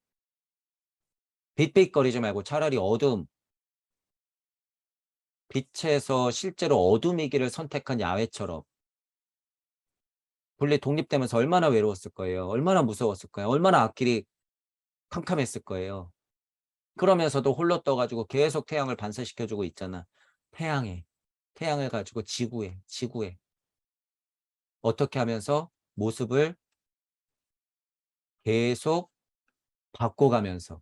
빛빛거리지 말고 차라리 어둠, 빛에서 실제로 어둠이기를 선택한 야외처럼 분리 독립되면서 얼마나 외로웠을 거예요. 얼마나 무서웠을 거예요. 얼마나 앞길이 캄캄했을 거예요. 그러면서도 홀로 떠 가지고 계속 태양을 반사시켜 주고 있잖아. 태양에. 태양을 가지고 지구에. 어떻게 하면서 모습을 계속 바꿔가면서.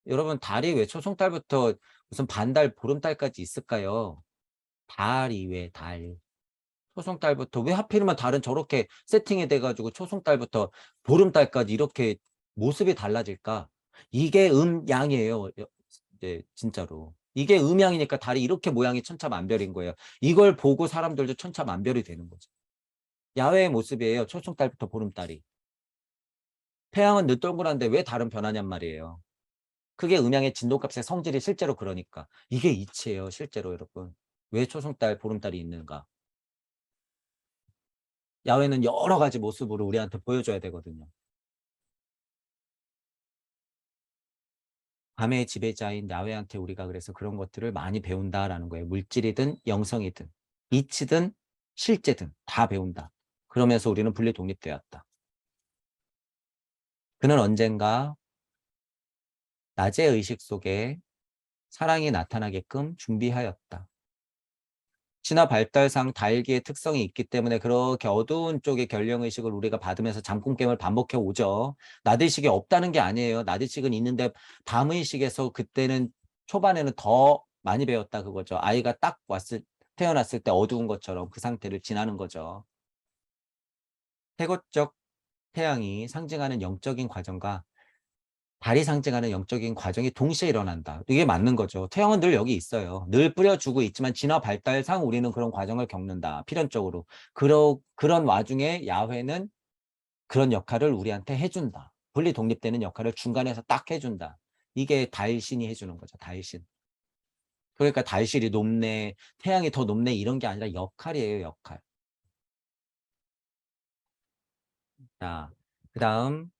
여러분 달이 왜 초승달부터 무슨 반달, 보름달까지 있을까요? 달이 왜 달. 초승달부터 왜 하필이면 달은 저렇게 세팅이 돼 가지고 초승달부터 보름달까지 이렇게 모습이 달라질까? 이게 음양이에요. 이제 진짜로. 이게 음양이니까 달이 이렇게 모양이 천차만별인 거예요. 이걸 보고 사람들도 천차만별이 되는 거죠. 야외의 모습이에요. 초승달부터 보름달이. 태양은 늘 동그란데 왜 달은 변하냔 말이에요. 그게 음양의 진동값의 성질이 실제로 그러니까. 이게 이치예요, 실제로 여러분. 왜 초승달, 보름달이 있는가? 야외는 여러 가지 모습으로 우리한테 보여줘야 되거든요. 밤의 지배자인 야외한테 우리가 그래서 그런 것들을 많이 배운다라는 거예요. 물질이든 영성이든 이치든 실제든 다 배운다. 그러면서 우리는 분리 독립되었다. 그는 언젠가 낮의 의식 속에 사랑이 나타나게끔 준비하였다. 진화 발달상 다일기의 특성이 있기 때문에 그렇게 어두운 쪽의 결령의식을 우리가 받으면서 잠꿈깨을 반복해 오죠. 낮의식이 없다는 게 아니에요. 낮의식은 있는데 밤의식에서 그때는 초반에는 더 많이 배웠다 그거죠. 아이가 딱 태어났을 때 어두운 것처럼 그 상태를 지나는 거죠. 해고적 태양이 상징하는 영적인 과정과 달이 상징하는 영적인 과정이 동시에 일어난다. 이게 맞는 거죠. 태양은 늘 여기 있어요. 늘 뿌려주고 있지만 진화 발달상 우리는 그런 과정을 겪는다. 필연적으로. 그런 와중에 야훼는 그런 역할을 우리한테 해준다. 분리 독립되는 역할을 중간에서 딱 해준다. 이게 달신이 해주는 거죠. 달신. 그러니까 달실이 높네, 태양이 더 높네 이런 게 아니라 역할이에요. 역할. 자, 그 다음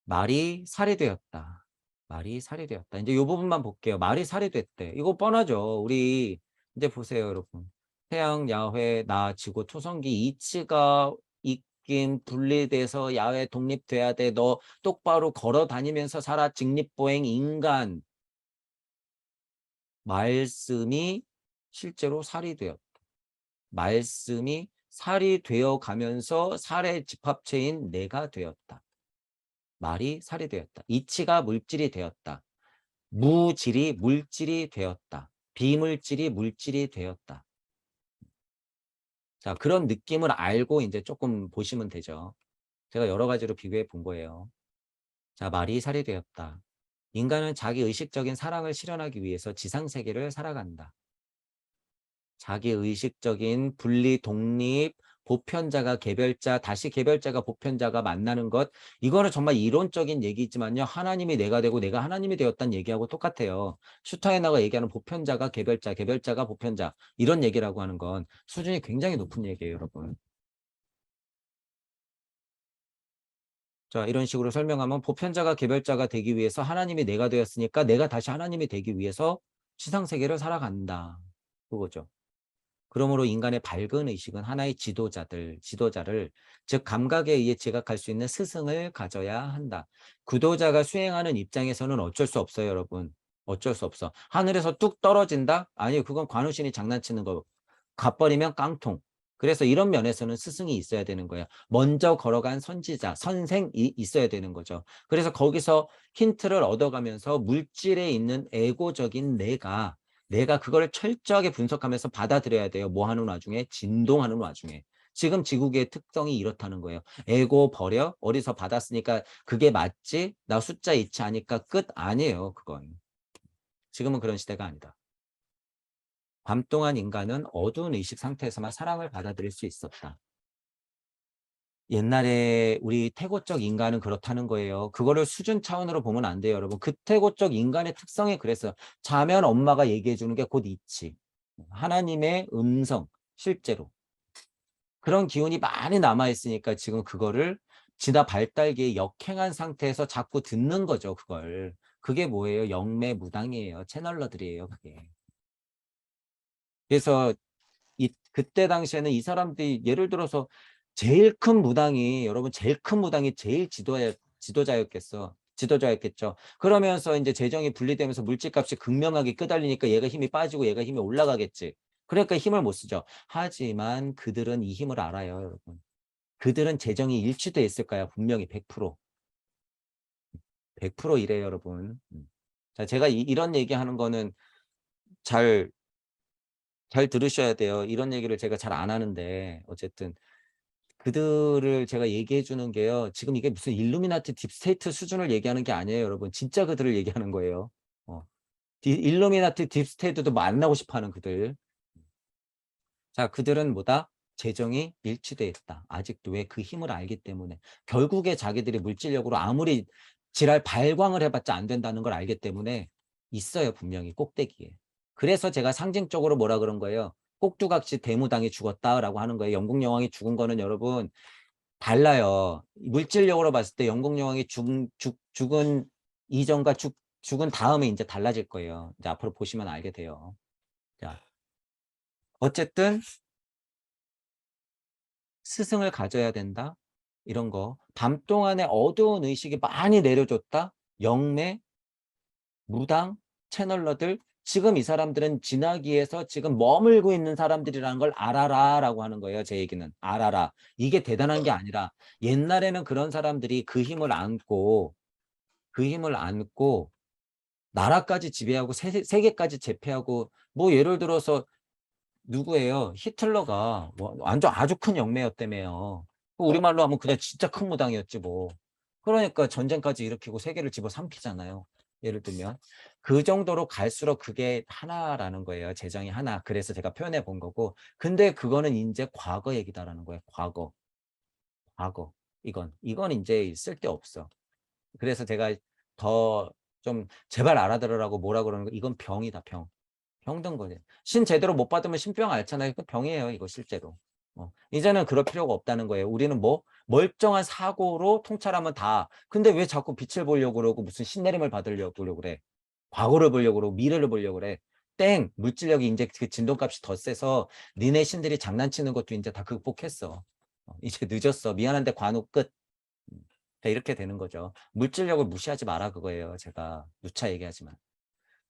말이 살이 되었다. 말이 살이 되었다. 이제 요 부분만 볼게요. 말이 살이 됐대. 이거 뻔하죠. 우리 이제 보세요, 여러분. 태양, 야훼, 나, 지구, 토성기 이치가 있긴 분리돼서 야훼 독립돼야 돼. 너 똑바로 걸어 다니면서 살아. 직립보행 인간. 말씀이 실제로 살이 되었다. 말씀이 살이 되어 가면서 살의 집합체인 내가 되었다. 말이 살이 되었다. 이치가 물질이 되었다. 무질이 물질이 되었다. 비물질이 물질이 되었다. 자, 그런 느낌을 알고 이제 조금 보시면 되죠. 제가 여러 가지로 비교해 본 거예요. 자, 말이 살이 되었다. 인간은 자기 의식적인 사랑을 실현하기 위해서 지상세계를 살아간다. 자기 의식적인 분리 독립 보편자가 개별자 다시 개별자가 보편자가 만나는 것 이거는 정말 이론적인 얘기지만요. 하나님이 내가 되고 내가 하나님이 되었다는 얘기하고 똑같아요. 슈타이너가 얘기하는 보편자가 개별자 개별자가 보편자 이런 얘기라고 하는 건 수준이 굉장히 높은 얘기예요. 여러분. 자, 이런 식으로 설명하면 보편자가 개별자가 되기 위해서 하나님이 내가 되었으니까 내가 다시 하나님이 되기 위해서 지상세계를 살아간다. 그거죠. 그러므로 인간의 밝은 의식은 하나의 지도자를 즉 감각에 의해 지각할 수 있는 스승을 가져야 한다. 구도자가 수행하는 입장에서는 어쩔 수 없어요, 여러분. 어쩔 수 없어. 하늘에서 뚝 떨어진다? 아니요, 그건 관우신이 장난치는 거. 가버리면 깡통. 그래서 이런 면에서는 스승이 있어야 되는 거예요. 먼저 걸어간 선지자, 선생이 있어야 되는 거죠. 그래서 거기서 힌트를 얻어가면서 물질에 있는 에고적인 내가 그걸 철저하게 분석하면서 받아들여야 돼요. 뭐 하는 와중에? 진동하는 와중에. 지금 지구계의 특성이 이렇다는 거예요. 에고 버려? 어디서 받았으니까 그게 맞지? 나 숫자 이치하니까 끝? 아니에요, 그건. 지금은 그런 시대가 아니다. 밤 동안 인간은 어두운 의식 상태에서만 사랑을 받아들일 수 있었다. 옛날에 우리 태고적 인간은 그렇다는 거예요. 그거를 수준 차원으로 보면 안 돼요, 여러분. 그 태고적 인간의 특성이 그래서 자면 엄마가 얘기해 주는 게 곧 이치. 하나님의 음성, 실제로. 그런 기운이 많이 남아있으니까 지금 그거를 지나 발달기에 역행한 상태에서 자꾸 듣는 거죠, 그걸. 그게 뭐예요? 영매무당이에요. 채널러들이에요, 그게. 그래서 그때 당시에는 이 사람들이 예를 들어서 제일 큰 무당이 여러분 제일 큰 무당이 제일 지도자였겠죠. 그러면서 이제 재정이 분리되면서 물질값이 극명하게 끄달리니까 얘가 힘이 빠지고 얘가 힘이 올라가겠지. 그러니까 힘을 못 쓰죠. 하지만 그들은 이 힘을 알아요, 여러분. 그들은 재정이 일치돼 있을까요? 분명히 100%. 100% 이래요, 여러분. 자, 제가 이런 얘기하는 거는 잘 들으셔야 돼요. 이런 얘기를 제가 잘 안 하는데 어쨌든 그들을 제가 얘기해 주는 게요. 지금 이게 무슨 일루미나티 딥스테이트 수준을 얘기하는 게 아니에요, 여러분. 진짜 그들을 얘기하는 거예요. 어. 일루미나티 딥스테이트도 만나고 싶어 하는 그들. 자, 그들은 뭐다? 재정이 일치돼 있다. 아직도 왜 그 힘을 알기 때문에. 결국에 자기들이 물질력으로 아무리 지랄 발광을 해봤자 안 된다는 걸 알기 때문에 있어요, 분명히 꼭대기에. 그래서 제가 상징적으로 뭐라 그런 거예요. 꼭두각시 대무당이 죽었다라고 하는 거예요. 영국 여왕이 죽은 거는 여러분 달라요. 물질력으로 봤을 때 영국 여왕이 죽은 이전과 죽은 다음에 이제 달라질 거예요. 이제 앞으로 보시면 알게 돼요. 자, 어쨌든 스승을 가져야 된다. 이런 거. 밤 동안에 어두운 의식이 많이 내려줬다. 영매, 무당, 채널러들. 지금 이 사람들은 진화기에서 지금 머물고 있는 사람들이라는 걸 알아라 라고 하는 거예요. 제 얘기는. 알아라. 이게 대단한 게 아니라 옛날에는 그런 사람들이 그 힘을 안고 나라까지 지배하고 세계까지 제패하고 뭐 예를 들어서 누구예요? 히틀러가 뭐 완전 아주 큰 영매였다며요. 우리말로 하면 그냥 진짜 큰 무당이었지 뭐. 그러니까 전쟁까지 일으키고 세계를 집어삼키잖아요. 예를 들면 그 정도로 갈수록 그게 하나라는 거예요. 재정이 하나. 그래서 제가 표현해 본 거고. 근데 그거는 이제 과거 얘기다라는 거예요. 과거. 과거. 이건 이제 쓸데없어. 그래서 제가 더 좀 제발 알아들으라고 뭐라 그러는 거 이건 병이다, 병. 병든 거지. 신 제대로 못 받으면 신병 앓잖아요. 그 병이에요, 이거 실제로. 이제는 그럴 필요가 없다는 거예요. 우리는 뭐 멀쩡한 사고로 통찰하면 다. 근데 왜 자꾸 빛을 보려고 그러고 무슨 신내림을 받으려고 그래. 과거를 보려고 그러고 미래를 보려고 그래. 땡! 물질력이 이제 그 진동값이 더 세서 니네 신들이 장난치는 것도 이제 다 극복했어. 이제 늦었어. 미안한데 관우 끝. 자, 이렇게 되는 거죠. 물질력을 무시하지 마라 그거예요. 제가 누차 얘기하지만.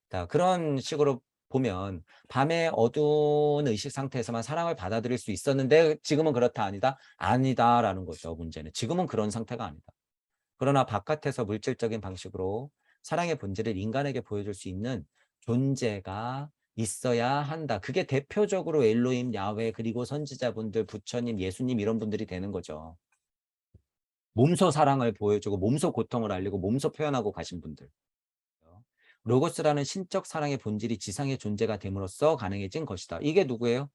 자, 그런 식으로 보면 밤에 어두운 의식 상태에서만 사랑을 받아들일 수 있었는데 지금은 그렇다 아니다? 아니다라는 거죠. 문제는. 지금은 그런 상태가 아니다. 그러나 바깥에서 물질적인 방식으로 사랑의 본질을 인간에게 보여줄 수 있는 존재가 있어야 한다. 그게 대표적으로 엘로힘, 야훼, 그리고 선지자분들, 부처님, 예수님 이런 분들이 되는 거죠. 몸소 사랑을 보여주고 몸소 고통을 알리고 몸소 표현하고 가신 분들. 로고스라는 신적 사랑의 본질이 지상의 존재가 됨으로써 가능해진 것이다. 이게 누구예요?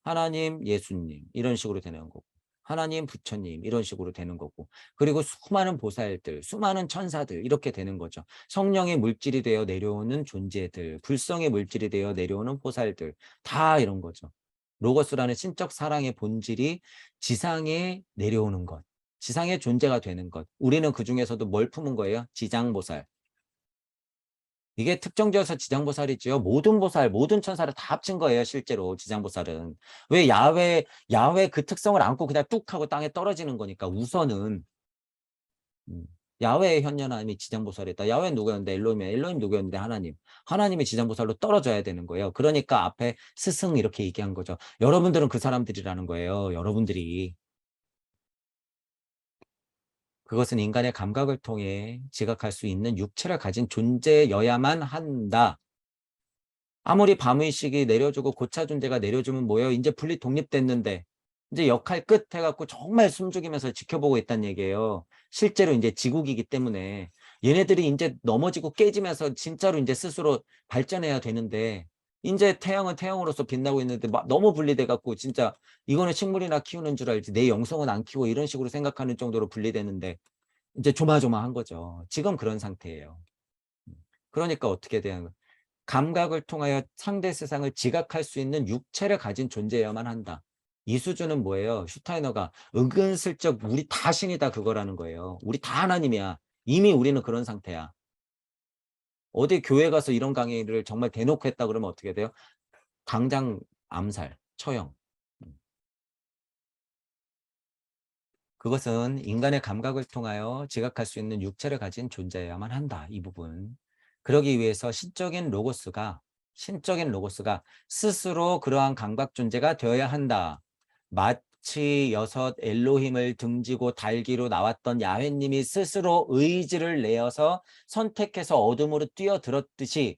하나님, 예수님 이런 식으로 되는 거고 하나님, 부처님 이런 식으로 되는 거고 그리고 수많은 보살들, 수많은 천사들 이렇게 되는 거죠. 성령의 물질이 되어 내려오는 존재들, 불성의 물질이 되어 내려오는 보살들 다 이런 거죠. 로고스라는 신적 사랑의 본질이 지상에 내려오는 것, 지상의 존재가 되는 것. 우리는 그중에서도 뭘 품은 거예요? 지장보살. 이게 특정지어서 지장보살이지요. 모든 보살, 모든 천사를 다 합친 거예요. 실제로 지장보살은. 왜 야훼 그 특성을 안고 그냥 뚝 하고 땅에 떨어지는 거니까 우선은 야훼의 현존함이 지장보살이다. 야훼는 누구였는데 엘로힘 누구였는데 하나님이 지장보살로 떨어져야 되는 거예요. 그러니까 앞에 스승 이렇게 얘기한 거죠. 여러분들은 그 사람들이라는 거예요. 여러분들이. 그것은 인간의 감각을 통해 지각할 수 있는 육체를 가진 존재여야만 한다. 아무리 밤의식이 내려주고 고차 존재가 내려주면 뭐예요? 이제 분리 독립됐는데 이제 역할 끝 해갖고 정말 숨죽이면서 지켜보고 있다는 얘기예요. 실제로 이제 지국이기 때문에 얘네들이 이제 넘어지고 깨지면서 진짜로 이제 스스로 발전해야 되는데 이제 태양은 태양으로서 빛나고 있는데 막 너무 분리돼 갖고 진짜 이거는 식물이나 키우는 줄 알지 내 영성은 안 키워 이런 식으로 생각하는 정도로 분리되는데 이제 조마조마한 거죠. 지금 그런 상태예요. 그러니까 어떻게 돼야 감각을 통하여 상대 세상을 지각할 수 있는 육체를 가진 존재여야만 한다. 이 수준은 뭐예요? 슈타이너가 은근슬쩍 우리 다 신이다 그거라는 거예요. 우리 다 하나님이야. 이미 우리는 그런 상태야. 어디 교회 가서 이런 강의를 정말 대놓고 했다 그러면 어떻게 돼요? 당장 암살, 처형. 그것은 인간의 감각을 통하여 지각할 수 있는 육체를 가진 존재여야만 한다. 이 부분. 그러기 위해서 신적인 로고스가 스스로 그러한 감각 존재가 되어야 한다. 마치 여섯 엘로힘을 등지고 달기로 나왔던 야훼님이 스스로 의지를 내어서 선택해서 어둠으로 뛰어들었듯이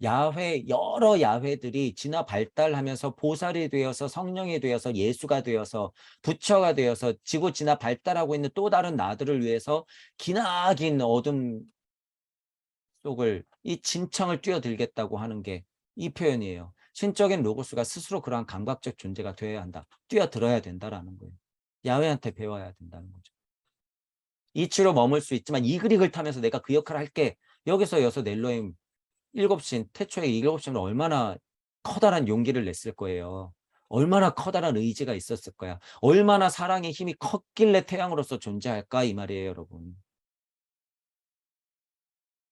여러 야훼들이 진화 발달하면서 보살이 되어서 성령이 되어서 예수가 되어서 부처가 되어서 지구 진화 발달하고 있는 또 다른 나들을 위해서 기나긴 어둠 속을 이 진창을 뛰어들겠다고 하는 게 이 표현이에요. 신적인 로고스가 스스로 그러한 감각적 존재가 되어야 한다. 뛰어들어야 된다라는 거예요. 야훼한테 배워야 된다는 거죠. 이치로 머물 수 있지만 이 그릭을 타면서 내가 그 역할을 할게. 여기서 여섯 엘로힘 일곱 신, 태초에 일곱 신은 얼마나 커다란 용기를 냈을 거예요. 얼마나 커다란 의지가 있었을 거야. 얼마나 사랑의 힘이 컸길래 태양으로서 존재할까 이 말이에요, 여러분.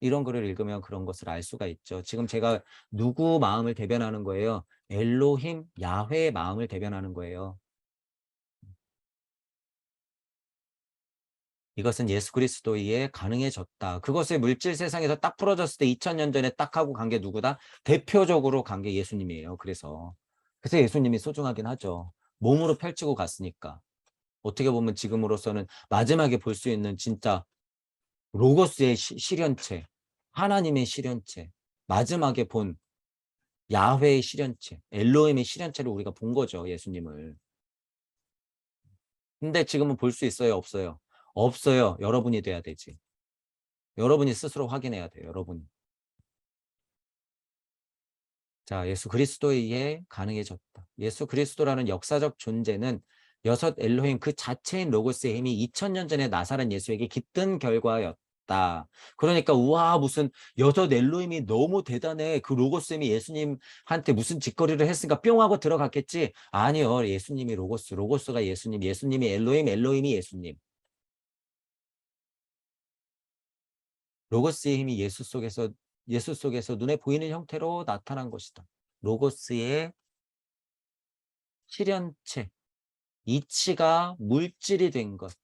이런 글을 읽으면 그런 것을 알 수가 있죠. 지금 제가 누구 마음을 대변하는 거예요? 엘로힘, 야훼의 마음을 대변하는 거예요. 이것은 예수 그리스도에 가능해졌다. 그것을 물질 세상에서 딱 풀어졌을 때 2000년 전에 딱 하고 간 게 누구다? 대표적으로 간 게 예수님이에요. 그래서 예수님이 소중하긴 하죠. 몸으로 펼치고 갔으니까. 어떻게 보면 지금으로서는 마지막에 볼 수 있는 진짜 로고스의 실현체, 하나님의 실현체, 마지막에 본 야훼의 실현체, 엘로힘의 실현체를 우리가 본 거죠. 예수님을. 근데 지금은 볼 수 있어요? 없어요? 없어요. 여러분이 돼야 되지. 여러분이 스스로 확인해야 돼요. 여러분이. 자, 예수 그리스도에 의해 가능해졌다. 예수 그리스도라는 역사적 존재는 여섯 엘로힘 그 자체인 로고스의 힘이 2000년 전에 나사렛 예수에게 깃든 결과였다. 그러니까 우와 무슨 여섯 엘로힘이 너무 대단해. 그 로고스 힘이 예수님한테 무슨 짓거리를 했으니까 뿅 하고 들어갔겠지. 아니요. 예수님이 로고스, 로고스가 예수님, 예수님이 엘로힘, 엘로힘이 예수님. 로고스의 힘이 예수 속에서 눈에 보이는 형태로 나타난 것이다. 로고스의 실현체, 이치가 물질이 된 것,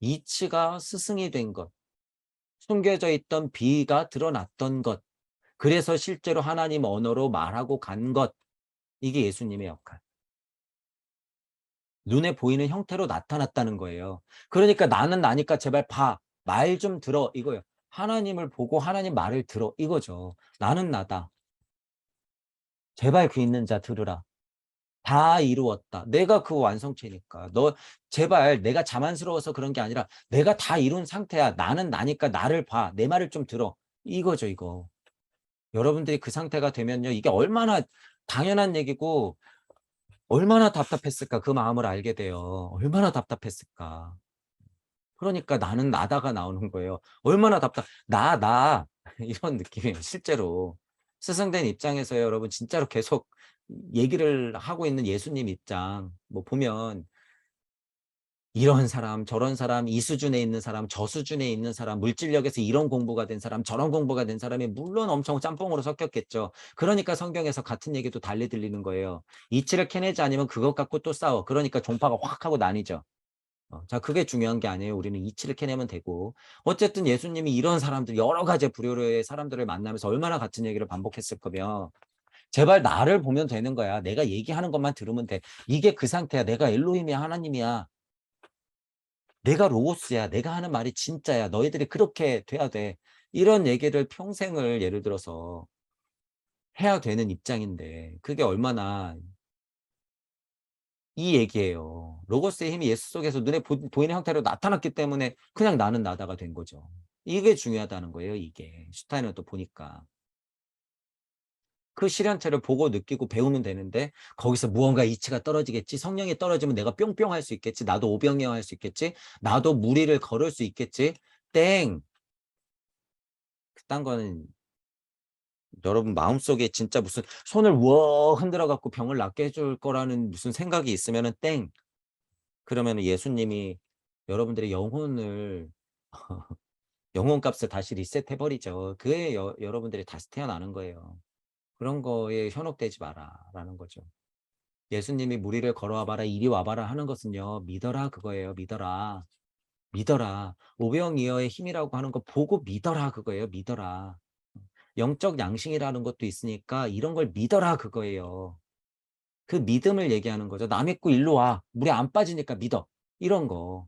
이치가 스승이 된 것, 숨겨져 있던 비가 드러났던 것, 그래서 실제로 하나님 언어로 말하고 간 것, 이게 예수님의 역할. 눈에 보이는 형태로 나타났다는 거예요. 그러니까 나는 나니까 제발 봐, 말 좀 들어 이거예요. 하나님을 보고 하나님 말을 들어 이거죠. 나는 나다. 제발 그 있는 자 들으라. 다 이루었다. 내가 그 완성체니까. 너 제발 내가 자만스러워서 그런 게 아니라 내가 다 이룬 상태야. 나는 나니까 나를 봐. 내 말을 좀 들어. 이거죠, 이거. 여러분들이 그 상태가 되면요. 이게 얼마나 당연한 얘기고 얼마나 답답했을까. 그 마음을 알게 돼요. 얼마나 답답했을까. 그러니까 나는 나다가 나오는 거예요. 얼마나 나. 이런 느낌이에요. 실제로. 스승된 입장에서 여러분 진짜로 계속 얘기를 하고 있는 예수님 입장 뭐 보면 이런 사람 저런 사람 이 수준에 있는 사람 저 수준에 있는 사람 물질력에서 이런 공부가 된 사람 저런 공부가 된 사람이 물론 엄청 짬뽕으로 섞였겠죠. 그러니까 성경에서 같은 얘기도 달리 들리는 거예요. 이치를 캐내지 않으면 그것 갖고 또 싸워. 그러니까 종파가 확 하고 나뉘죠. 자, 그게 중요한 게 아니에요. 우리는 이치를 캐내면 되고. 어쨌든 예수님이 이런 사람들, 여러 가지 부류의 사람들을 만나면서 얼마나 같은 얘기를 반복했을 거며, 제발 나를 보면 되는 거야. 내가 얘기하는 것만 들으면 돼. 이게 그 상태야. 내가 엘로힘이야, 하나님이야. 내가 로고스야. 내가 하는 말이 진짜야. 너희들이 그렇게 돼야 돼. 이런 얘기를 평생을 예를 들어서 해야 되는 입장인데, 그게 얼마나 이 얘기예요. 로고스의 힘이 예수 속에서 눈에 보이는 형태로 나타났기 때문에 그냥 나는 나다가 된 거죠. 이게 중요하다는 거예요, 이게. 슈타인은 또 보니까. 그 실현체를 보고 느끼고 배우면 되는데 거기서 무언가 이치가 떨어지겠지. 성령이 떨어지면 내가 뿅뿅 할 수 있겠지. 나도 오병이어 할 수 있겠지. 나도 무리를 걸을 수 있겠지. 땡. 그딴 거는 여러분 마음속에 진짜 무슨 손을 워 흔들어 갖고 병을 낫게 해줄 거라는 무슨 생각이 있으면은 땡. 그러면은 예수님이 여러분들의 영혼을 영혼값을 다시 리셋해 버리죠. 그에 여러분들이 다시 태어나는 거예요. 그런 거에 현혹되지 마라라는 거죠. 예수님이 무리를 걸어와 봐라 이리 와 봐라 하는 것은요. 믿어라 그거예요. 믿어라. 믿어라. 오병이어의 힘이라고 하는 거 보고 믿어라 그거예요. 믿어라. 영적 양심이라는 것도 있으니까 이런 걸 믿어라 그거예요. 그 믿음을 얘기하는 거죠. 나 믿고 일로 와. 물에 안 빠지니까 믿어. 이런 거.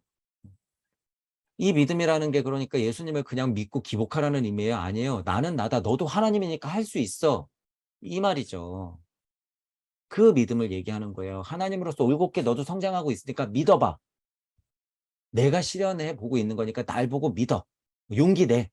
이 믿음이라는 게 그러니까 예수님을 그냥 믿고 기복하라는 의미예요? 아니에요. 나는 나다. 너도 하나님이니까 할 수 있어. 이 말이죠. 그 믿음을 얘기하는 거예요. 하나님으로서 올곧게 너도 성장하고 있으니까 믿어봐. 내가 실현해 보고 있는 거니까 날 보고 믿어. 용기 내.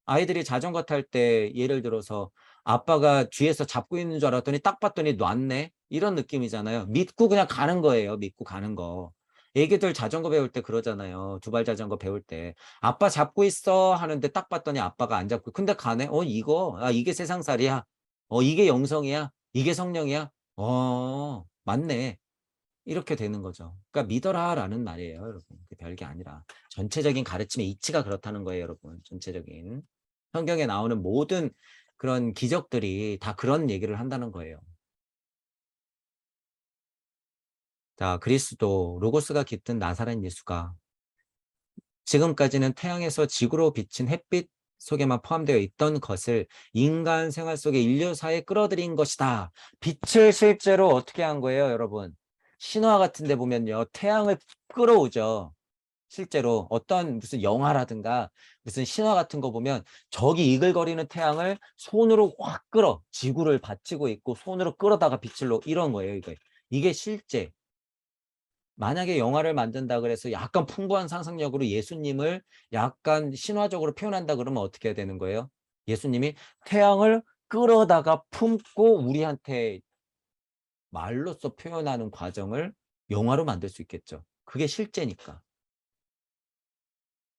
아이들이 자전거 탈 때 예를 들어서 아빠가 뒤에서 잡고 있는 줄 알았더니 딱 봤더니 놨네. 이런 느낌이잖아요. 믿고 그냥 가는 거예요. 믿고 가는 거. 애기들 자전거 배울 때 그러잖아요. 두발 자전거 배울 때. 아빠 잡고 있어 하는데 딱 봤더니 아빠가 안 잡고. 근데 가네. 이거. 이게 세상살이야. 이게 영성이야. 이게 성령이야. 맞네. 이렇게 되는 거죠. 그러니까 믿어라라는 말이에요, 여러분. 별게 아니라 전체적인 가르침의 이치가 그렇다는 거예요, 여러분. 전체적인 성경에 나오는 모든 그런 기적들이 다 그런 얘기를 한다는 거예요. 자, 그리스도 로고스가 깃든 나사렛 예수가 지금까지는 태양에서 지구로 비친 햇빛 속에만 포함되어 있던 것을 인간 생활 속에 인류사에 끌어들인 것이다. 빛을 실제로 어떻게 한 거예요, 여러분? 신화 같은 데 보면요. 태양을 끌어오죠. 실제로 어떤 무슨 영화라든가 무슨 신화 같은 거 보면 저기 이글거리는 태양을 손으로 확 끌어 지구를 받치고 있고 손으로 끌어다가 빛을 이런 거예요. 이게 실제 만약에 영화를 만든다 그래서 약간 풍부한 상상력으로 예수님을 약간 신화적으로 표현한다 그러면 어떻게 해야 되는 거예요? 예수님이 태양을 끌어다가 품고 우리한테 말로써 표현하는 과정을 영화로 만들 수 있겠죠. 그게 실제니까.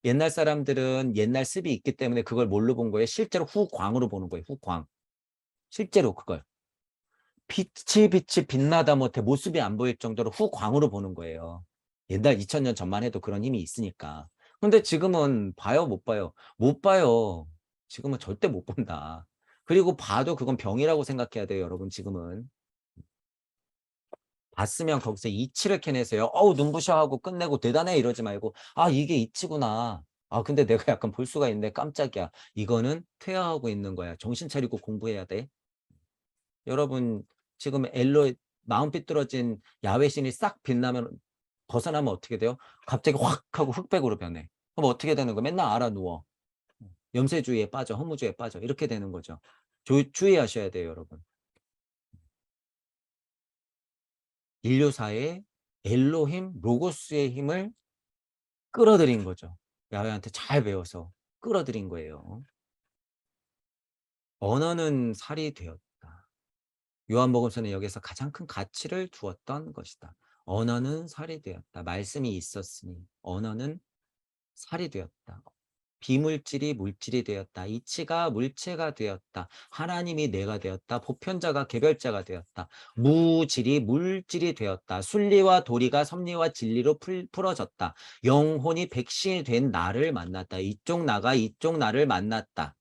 옛날 사람들은 옛날 습이 있기 때문에 그걸 뭘로 본 거예요? 실제로 후광으로 보는 거예요. 후광. 실제로 그걸. 빛이 빛나다 못해 모습이 안 보일 정도로 후광으로 보는 거예요. 옛날 2000년 전만 해도 그런 힘이 있으니까. 근데 지금은 봐요, 못 봐요? 못 봐요. 지금은 절대 못 본다. 그리고 봐도 그건 병이라고 생각해야 돼요, 여러분, 지금은. 봤으면 거기서 이치를 캐내세요. 눈부셔 하고 끝내고 대단해 이러지 말고 이게 이치구나. 근데 내가 약간 볼 수가 있네. 깜짝이야. 이거는 퇴화하고 있는 거야. 정신 차리고 공부해야 돼. 여러분 지금 마음 삐뚤어진 야외신이 싹 빛나면 벗어나면 어떻게 돼요? 갑자기 확 하고 흑백으로 변해. 그럼 어떻게 되는 거야? 맨날 알아 누워. 염세주의에 빠져, 허무주의에 빠져. 이렇게 되는 거죠. 주의하셔야 돼요, 여러분. 인류사의 엘로힘, 로고스의 힘을 끌어들인 거죠. 야훼한테 잘 배워서 끌어들인 거예요. 언어는 살이 되었다. 요한복음서는 여기서 가장 큰 가치를 두었던 것이다. 언어는 살이 되었다. 말씀이 있었으니 언어는 살이 되었다. 비물질이 물질이 되었다. 이치가 물체가 되었다. 하나님이 뇌가 되었다. 보편자가 개별자가 되었다. 무질이 물질이 되었다. 순리와 도리가 섭리와 진리로 풀어졌다. 영혼이 백신이 된 나를 만났다. 이쪽 나가 이쪽 나를 만났다.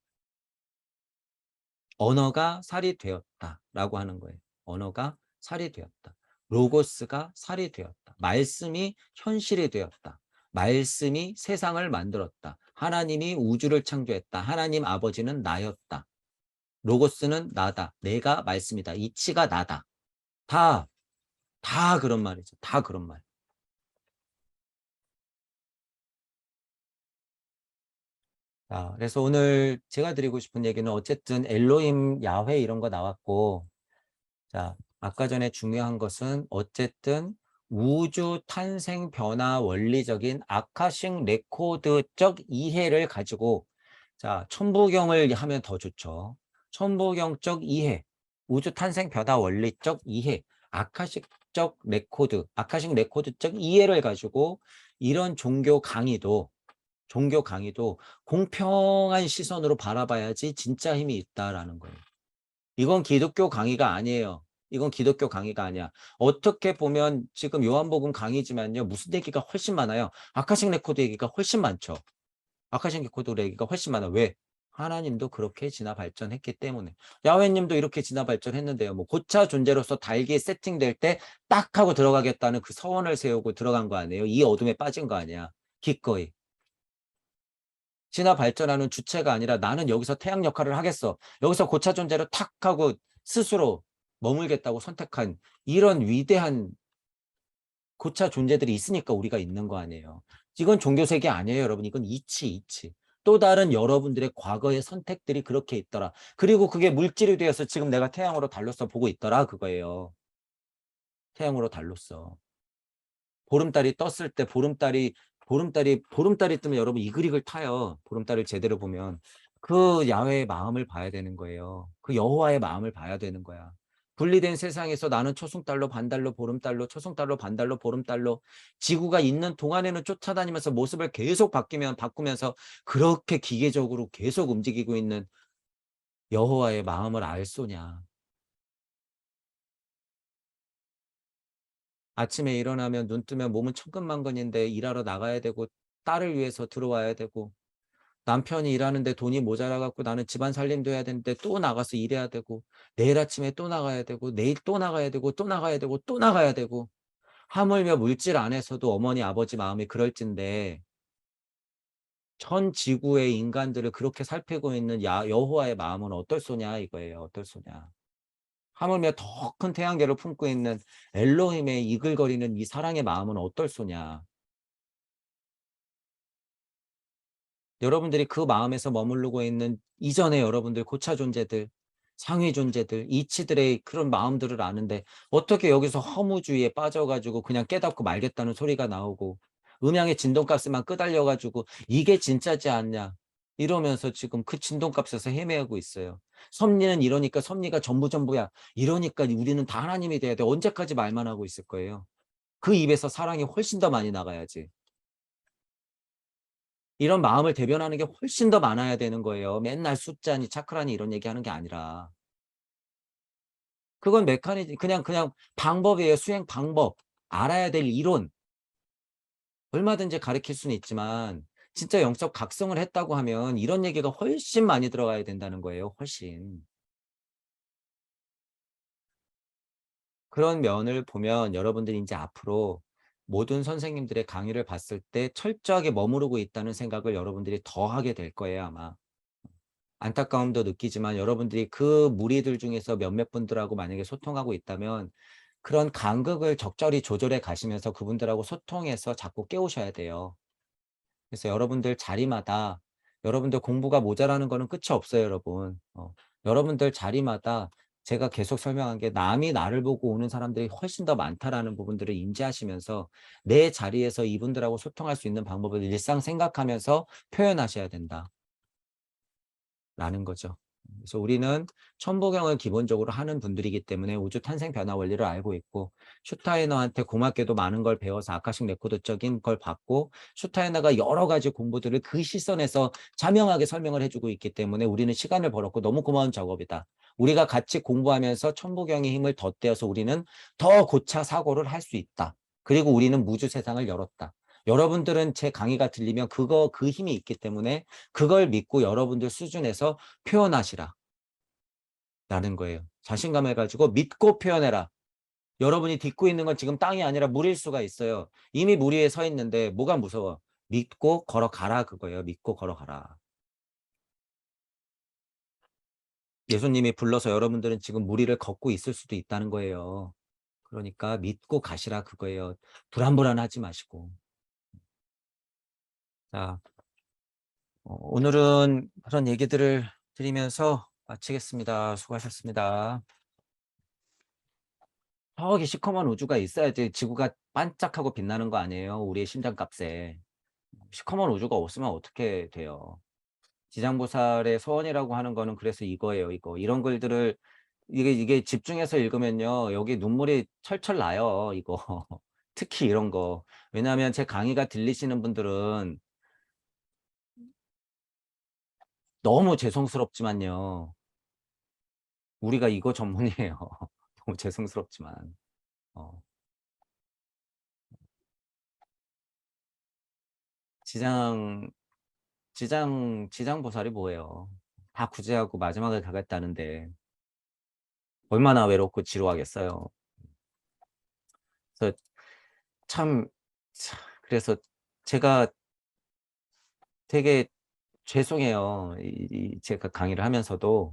언어가 살이 되었다라고 하는 거예요. 언어가 살이 되었다. 로고스가 살이 되었다. 말씀이 현실이 되었다. 말씀이 세상을 만들었다. 하나님이 우주를 창조했다. 하나님 아버지는 나였다. 로고스는 나다. 내가 말씀이다. 이치가 나다. 다, 다 그런 말이죠. 다 그런 말. 자, 그래서 오늘 제가 드리고 싶은 얘기는 어쨌든 엘로힘, 야훼 이런 거 나왔고, 자, 아까 전에 중요한 것은 어쨌든 우주 탄생 변화 원리적인 아카식 레코드적 이해를 가지고 자, 천부경을 하면 더 좋죠. 천부경적 이해, 우주 탄생 변화 원리적 이해, 아카식적 레코드, 아카식 레코드적 이해를 가지고 이런 종교 강의도 공평한 시선으로 바라봐야지 진짜 힘이 있다라는 거예요. 이건 기독교 강의가 아니에요. 이건 기독교 강의가 아니야. 어떻게 보면 지금 요한복음 강의지만요. 무슨 얘기가 훨씬 많아요. 아카식 레코드 얘기가 훨씬 많죠. 아카식 레코드 얘기가 훨씬 많아. 왜? 하나님도 그렇게 진화 발전했기 때문에. 야훼님도 이렇게 진화 발전했는데요. 뭐 고차 존재로서 달기에 세팅될 때 딱 하고 들어가겠다는 그 서원을 세우고 들어간 거 아니에요. 이 어둠에 빠진 거 아니야. 기꺼이. 진화 발전하는 주체가 아니라 나는 여기서 태양 역할을 하겠어. 여기서 고차 존재로 탁 하고 스스로 머물겠다고 선택한 이런 위대한 고차 존재들이 있으니까 우리가 있는 거 아니에요. 이건 종교색이 아니에요, 여러분. 이건 이치. 또 다른 여러분들의 과거의 선택들이 그렇게 있더라. 그리고 그게 물질이 되어서 지금 내가 태양으로 달로서 보고 있더라, 그거예요. 태양으로 달로서. 보름달이 떴을 때 보름달이 뜨면 여러분 이글이글 타요. 보름달을 제대로 보면 그 야훼의 마음을 봐야 되는 거예요. 그 여호와의 마음을 봐야 되는 거야. 분리된 세상에서 나는 초승달로 반달로 보름달로 초승달로 반달로 보름달로 지구가 있는 동안에는 쫓아다니면서 모습을 계속 바꾸면서 그렇게 기계적으로 계속 움직이고 있는 여호와의 마음을 알 소냐. 아침에 일어나면 눈 뜨면 몸은 천근만근인데 일하러 나가야 되고 딸을 위해서 들어와야 되고 남편이 일하는데 돈이 모자라 갖고 나는 집안 살림도 해야 되는데 또 나가서 일해야 되고 내일 아침에 또 나가야 되고 내일 또 나가야 되고 또 나가야 되고 또 나가야 되고 하물며 물질 안에서도 어머니 아버지 마음이 그럴진데 전 지구의 인간들을 그렇게 살피고 있는 여호와의 마음은 어떨 소냐 이거예요. 어떨 소냐. 하물며 더 큰 태양계를 품고 있는 엘로힘의 이글거리는 이 사랑의 마음은 어떨 소냐. 여러분들이 그 마음에서 머무르고 있는 이전의 여러분들 고차 존재들, 상위 존재들, 이치들의 그런 마음들을 아는데 어떻게 여기서 허무주의에 빠져가지고 그냥 깨닫고 말겠다는 소리가 나오고 음양의 진동값에만 끄달려가지고 이게 진짜지 않냐 이러면서 지금 그 진동값에서 헤매고 있어요. 섭리는 이러니까 섭리가 전부야. 이러니까 우리는 다 하나님이 돼야 돼. 언제까지 말만 하고 있을 거예요. 그 입에서 사랑이 훨씬 더 많이 나가야지. 이런 마음을 대변하는 게 훨씬 더 많아야 되는 거예요. 맨날 숫자니 차크라니 이런 얘기하는 게 아니라. 그건 메커니즘 그냥 방법이에요. 수행 방법. 알아야 될 이론. 얼마든지 가르칠 수는 있지만 진짜 영적 각성을 했다고 하면 이런 얘기가 훨씬 많이 들어가야 된다는 거예요. 훨씬. 그런 면을 보면 여러분들이 인제 앞으로 모든 선생님들의 강의를 봤을 때 철저하게 머무르고 있다는 생각을 여러분들이 더 하게 될 거예요, 아마. 안타까움도 느끼지만 여러분들이 그 무리들 중에서 몇몇 분들하고 만약에 소통하고 있다면 그런 간극을 적절히 조절해 가시면서 그분들하고 소통해서 자꾸 깨우셔야 돼요. 그래서 여러분들 자리마다 여러분들 공부가 모자라는 거는 끝이 없어요, 여러분. 여러분들 자리마다 제가 계속 설명한 게 남이 나를 보고 오는 사람들이 훨씬 더 많다라는 부분들을 인지하시면서 내 자리에서 이분들하고 소통할 수 있는 방법을 일상 생각하면서 표현하셔야 된다. 라는 거죠. 그래서 우리는 천부경을 기본적으로 하는 분들이기 때문에 우주 탄생 변화 원리를 알고 있고 슈타이너한테 고맙게도 많은 걸 배워서 아카식 레코드적인 걸 받고 슈타이너가 여러 가지 공부들을 그 시선에서 자명하게 설명을 해주고 있기 때문에 우리는 시간을 벌었고 너무 고마운 작업이다. 우리가 같이 공부하면서 천부경의 힘을 덧대어서 우리는 더 고차 사고를 할 수 있다. 그리고 우리는 무주 세상을 열었다. 여러분들은 제 강의가 들리면 그 힘이 있기 때문에 그걸 믿고 여러분들 수준에서 표현하시라 라는 거예요. 자신감을 가지고 믿고 표현해라. 여러분이 딛고 있는 건 지금 땅이 아니라 물일 수가 있어요. 이미 물 위에 서 있는데 뭐가 무서워. 믿고 걸어가라 그거예요. 믿고 걸어가라. 예수님이 불러서 여러분들은 지금 물 위를 걷고 있을 수도 있다는 거예요. 그러니까 믿고 가시라 그거예요. 불안불안하지 마시고. 자, 오늘은 그런 얘기들을 드리면서 마치겠습니다. 수고하셨습니다. 저기 시커먼 우주가 있어야지 지구가 반짝하고 빛나는 거 아니에요, 우리의 심장값에. 시커먼 우주가 없으면 어떻게 돼요. 지장보살의 서원이라고 하는 거는 그래서 이거예요, 이거. 이런 글들을 이게 집중해서 읽으면요. 여기 눈물이 철철 나요, 이거. 특히 이런 거. 왜냐하면 제 강의가 들리시는 분들은 너무 죄송스럽지만요. 우리가 이거 전문이에요. 너무 죄송스럽지만. 어. 지장 지장보살이 뭐예요. 다 구제하고 마지막에 가겠다는데 얼마나 외롭고 지루하겠어요. 그래서 참 그래서 제가 되게 죄송해요. 제가 강의를 하면서도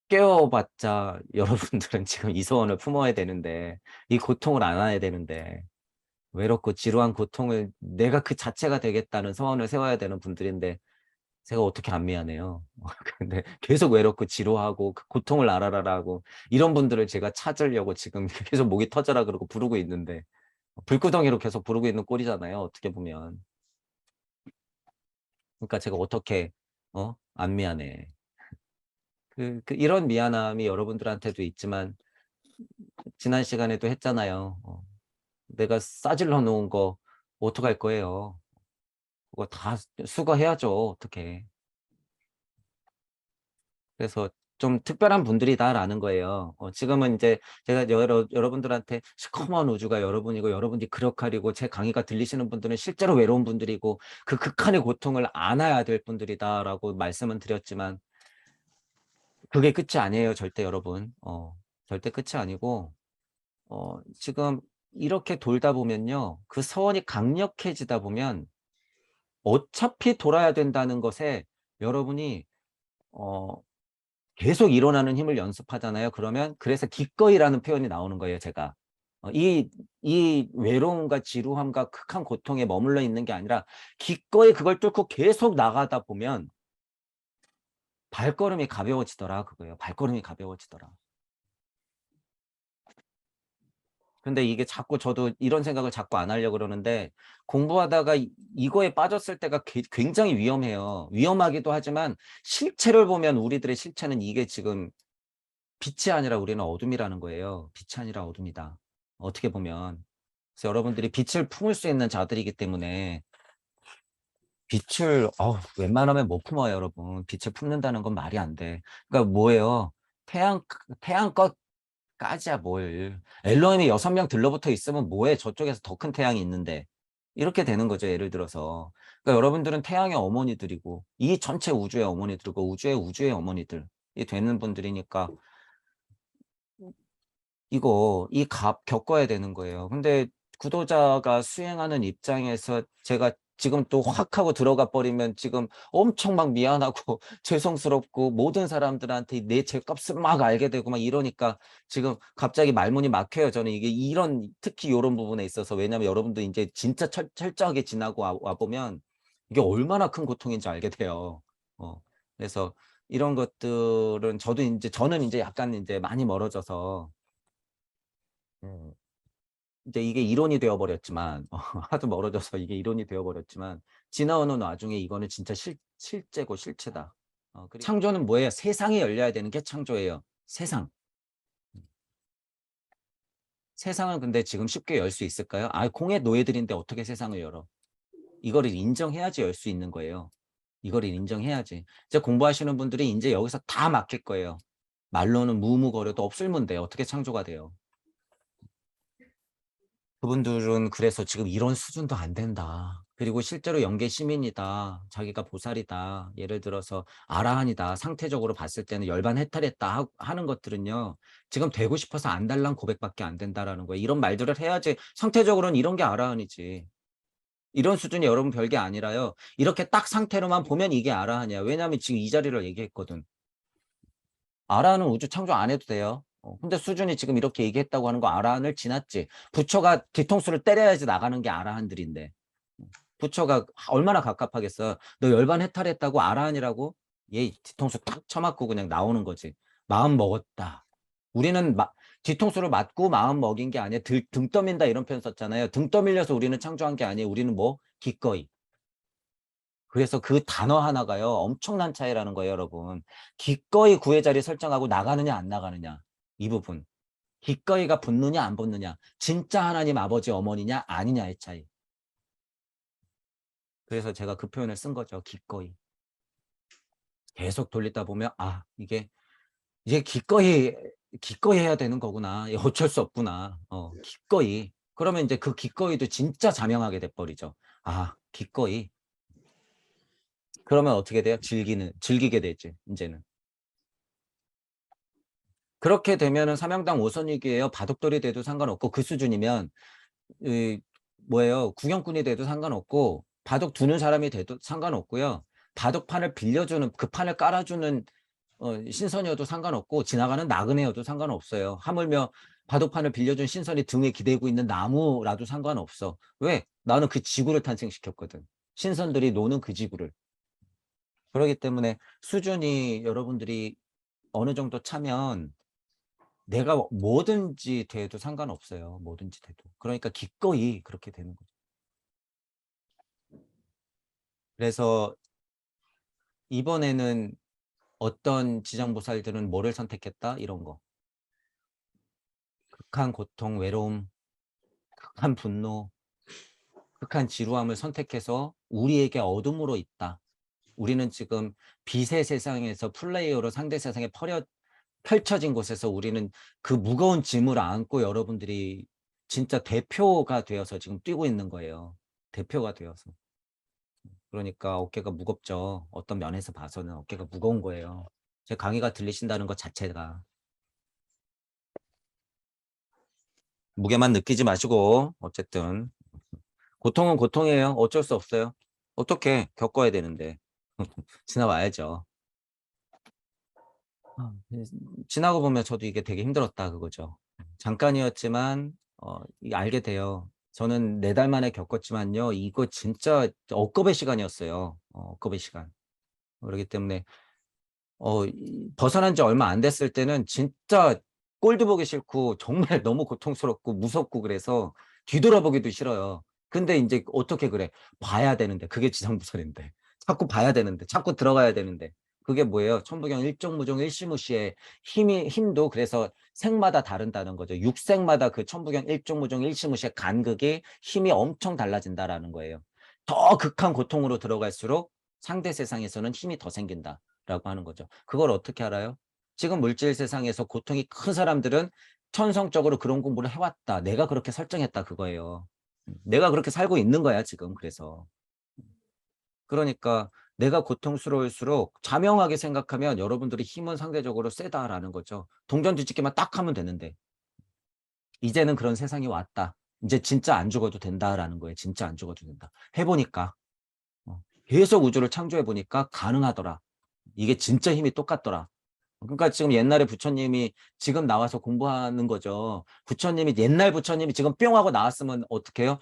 깨워봤자 여러분들은 지금 이 소원을 품어야 되는데 이 고통을 안아야 되는데 외롭고 지루한 고통을 내가 그 자체가 되겠다는 소원을 세워야 되는 분들인데 제가 어떻게 안 미안해요. 근데 계속 외롭고 지루하고 그 고통을 알아라라고 이런 분들을 제가 찾으려고 지금 계속 목이 터져라 그러고 부르고 있는데 불구덩이로 계속 부르고 있는 꼴이잖아요, 어떻게 보면. 그러니까 제가 어떻게 안 미안해. 이런 미안함이 여러분들한테도 있지만 지난 시간에도 했잖아요. 내가 싸질러 놓은 거 어떡할 거예요. 그거 다 수거해야죠, 어떻게. 그래서 좀 특별한 분들이다라는 거예요. 지금은 이제 제가 여러분들한테 시커먼 우주가 여러분이고 여러분이 그럭하리고 제 강의가 들리시는 분들은 실제로 외로운 분들이고 그 극한의 고통을 안아야 될 분들이다라고 말씀은 드렸지만 그게 끝이 아니에요, 절대 여러분. 절대 끝이 아니고 지금 이렇게 돌다 보면요. 그 서원이 강력해지다 보면 어차피 돌아야 된다는 것에 여러분이 어 계속 일어나는 힘을 연습하잖아요. 그러면 그래서 기꺼이라는 표현이 나오는 거예요, 제가. 이 외로움과 지루함과 극한 고통에 머물러 있는 게 아니라 기꺼이 그걸 뚫고 계속 나가다 보면 발걸음이 가벼워지더라 그거예요. 발걸음이 가벼워지더라. 근데 이게 자꾸 저도 이런 생각을 자꾸 안 하려고 그러는데 공부하다가 이거에 빠졌을 때가 굉장히 위험해요. 위험하기도 하지만 실체를 보면 우리들의 실체는 이게 지금 빛이 아니라 우리는 어둠이라는 거예요. 빛이 아니라 어둠이다. 어떻게 보면. 그래서 여러분들이 빛을 품을 수 있는 자들이기 때문에 빛을 웬만하면 못 품어요, 여러분. 빛을 품는다는 건 말이 안 돼. 그러니까 뭐예요? 태양까지야 뭘. 엘로힘이 6명 들러붙어 있으면 뭐해? 저쪽에서 더 큰 태양이 있는데. 이렇게 되는 거죠, 예를 들어서. 그러니까 여러분들은 태양의 어머니들이고 이 전체 우주의 어머니들이고 우주의 어머니들이 되는 분들이니까 이 값 겪어야 되는 거예요. 근데 구도자가 수행하는 입장에서 제가 지금 또 확 하고 들어가 버리면 지금 엄청 막 미안하고 죄송스럽고 모든 사람들한테 내 죄값을 막 알게 되고 막 이러니까 지금 갑자기 말문이 막혀요. 저는 이게 이런 특히 요런 부분에 있어서 왜냐면 여러분들 인제 진짜 철저하게 지나고 와 보면 이게 얼마나 큰 고통인지 알게 돼요. 그래서 이런 것들은 저는 인제 약간 인제 많이 멀어져서 음. 이제 이게 이론이 되어 버렸지만 하도 멀어져서 이게 이론이 되어 버렸지만 지나오는 와중에 이거는 진짜 실제고 실체다. 그리고 창조는 뭐예요? 세상이 열려야 되는 게 창조예요. 세상. 음. 세상은 근데 지금 쉽게 열 수 있을까요? 공의 노예들인데 어떻게 세상을 열어? 이거를 인정해야지 열 수 있는 거예요. 이거를 인정해야지. 이제 공부하시는 분들이 인제 여기서 다 막힐 거예요. 말로는 무무거려도 없을문데 어떻게 창조가 돼요? 그분들은 그래서 지금 "이런 수준도 안 된다. 그리고 실제로 영계 시민이다. 자기가 보살이다." 예를 들어서 아라한이다. 상태적으로 봤을 때는 열반 해탈했다 하는 것들은요. 지금 되고 싶어서 안 달란 고백밖에 안 된다라는 거예요. 이런 말들을 해야지 상태적으로는 이런 게 아라한이지. 이런 수준이 여러분 별게 아니라요. 이렇게 딱 상태로만 보면 이게 아라한이야. 왜냐하면 지금 이 자리를 얘기했거든. 아라한은 우주 창조 안 해도 돼요. 근데 수준이 지금 이렇게 얘기했다고 하는 거 아라한을 지났지. 부처가 뒤통수를 때려야지 나가는 게 아라한들인데. 부처가 얼마나 갑갑하겠어. 너 열반 해탈했다고 아라한이라고? 얘 뒤통수 탁 쳐맞고 그냥 나오는 거지. 마음 먹었다. 우리는 뒤통수를 맞고 마음 먹인 게 아니에요. 등 떠민다 이런 표현 썼잖아요. 등 떠밀려서 우리는 창조한 게 아니에요. 우리는 뭐? 기꺼이. 그래서 그 단어 하나가요. 엄청난 차이라는 거예요, 여러분. 기꺼이 구의 자리 설정하고 나가느냐 안 나가느냐. 이 부분. 기꺼이가 붙느냐 안 붙느냐. 진짜 하나님 아버지 어머니냐 아니냐의 차이. 그래서 제가 그 표현을 쓴 거죠. 기꺼이. 계속 돌리다 보면 이게 기꺼이 해야 되는 거구나. 어쩔 수 없구나. 기꺼이. 그러면 이제 그 기꺼이도 진짜 자명하게 돼버리죠. 기꺼이. 그러면 어떻게 돼요? 즐기게 되지, 이제는. 그렇게 되면은 사명당 5선이기예요. 바둑돌이 돼도 상관없고, 그 수준이면, 뭐예요? 구경꾼이 돼도 상관없고, 바둑 두는 사람이 돼도 상관없고요. 바둑판을 빌려주는, 그 판을 깔아주는 신선이어도 상관없고, 지나가는 나그네여도 상관없어요. 하물며 바둑판을 빌려준 신선이 등에 기대고 있는 나무라도 상관없어. 왜? 나는 그 지구를 탄생시켰거든. 신선들이 노는 그 지구를. 그렇기 때문에 수준이 여러분들이 어느 정도 차면 내가 뭐든지 돼도 상관없어요. 뭐든지 돼도. 그러니까 기꺼이 그렇게 되는 거죠. 그래서 이번에는 어떤 지장보살들은 뭐를 선택했다? 이런 거. 극한 고통, 외로움, 극한 분노, 극한 지루함을 선택해서 우리에게 어둠으로 있다. 우리는 지금 빛의 세상에서 플레이어로 상대 세상에 펼쳐진 곳에서 우리는 그 무거운 짐을 안고 여러분들이 진짜 대표가 되어서 지금 뛰고 있는 거예요. 대표가 되어서. 그러니까 어깨가 무겁죠. 어떤 면에서 봐서는 어깨가 무거운 거예요. 제 강의가 들리신다는 것 자체가. 무게만 느끼지 마시고 어쨌든 고통은 고통이에요. 어쩔 수 없어요. 어떻게 겪어야 되는데. 지나와야죠. 지나고 보면 저도 이게 되게 힘들었다 그거죠. 잠깐이었지만 알게 돼요. 저는 4달 만에 겪었지만요. 이거 진짜 억겁의 시간이었어요. 억겁의 시간. 그렇기 때문에 벗어난 지 얼마 안 됐을 때는 진짜 꼴도 보기 싫고 정말 너무 고통스럽고 무섭고 그래서 뒤돌아보기도 싫어요. 근데 이제 어떻게 그래? 봐야 되는데 그게 지상부설인데 자꾸 봐야 되는데 자꾸 들어가야 되는데 그게 뭐예요? 천부경 일종무종 일시무시의 힘도 그래서 생마다 다른다는 거죠. 육생마다 그 천부경 일종무종 일시무시의 간극이 힘이 엄청 달라진다라는 거예요. 더 극한 고통으로 들어갈수록 상대 세상에서는 힘이 더 생긴다. 라고 하는 거죠. 그걸 어떻게 알아요? 지금 물질 세상에서 고통이 큰 사람들은 천성적으로 그런 공부를 해왔다. 내가 그렇게 설정했다 그거예요. 내가 그렇게 살고 있는 거야 지금 그래서. 그러니까 내가 고통스러울수록 자명하게 생각하면 여러분들의 힘은 상대적으로 세다라는 거죠. 동전 뒤집기만 딱 하면 되는데 이제는 그런 세상이 왔다. 이제 진짜 안 죽어도 된다라는 거예요. 진짜 안 죽어도 된다. 해보니까 계속 우주를 창조해 보니까 가능하더라. 이게 진짜 힘이 똑같더라. 그러니까 지금 옛날에 부처님이 지금 나와서 공부하는 거죠. 부처님이 옛날 부처님이 지금 뿅 하고 나왔으면 어떻게 해요?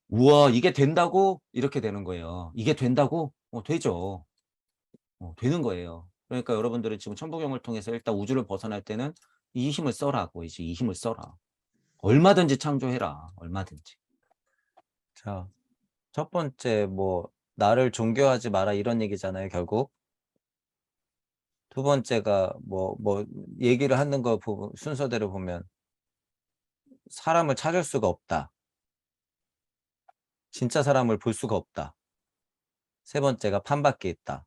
우와 이게 된다고? 이렇게 되는 거예요. 이게 된다고? 되죠. 되는 거예요. 그러니까 여러분들은 지금 천부경을 통해서 일단 우주를 벗어날 때는 이 힘을 써라고 이제 이 힘을 써라. 얼마든지 창조해라. 얼마든지. 자, 첫 번째 뭐 나를 종교하지 마라 이런 얘기잖아요, 결국. 두 번째가 뭐 얘기를 하는 거 순서대로 보면 사람을 찾을 수가 없다. 진짜 사람을 볼 수가 없다. 세 번째가 판밖에 있다.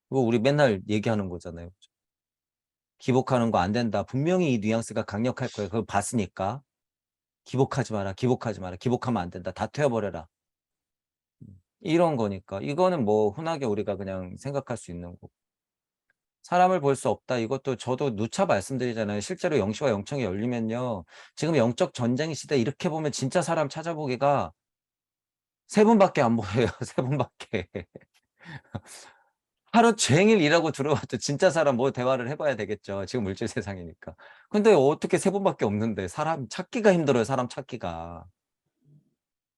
그거 우리 맨날 얘기하는 거잖아요. 기복하는 거 안 된다. 분명히 이 뉘앙스가 강력할 거예요. 그걸 봤으니까. 기복하지 마라. 기복하지 마라. 기복하면 안 된다. 다 태워버려라. 이런 거니까. 이거는 뭐 흔하게 우리가 그냥 생각할 수 있는 거고. 사람을 볼 수 없다. 이것도 저도 누차 말씀드리잖아요. 실제로 영시와 영청이 열리면요. 지금 영적 전쟁 시대 이렇게 보면 진짜 사람 찾아보기가 3분밖에 안 보여요. 3분밖에. 하루 종일 일하고 들어와도 진짜 사람 뭐 대화를 해봐야 되겠죠. 지금 물질 세상이니까. 근데 어떻게 3분밖에 없는데 사람 찾기가 힘들어요. 사람 찾기가.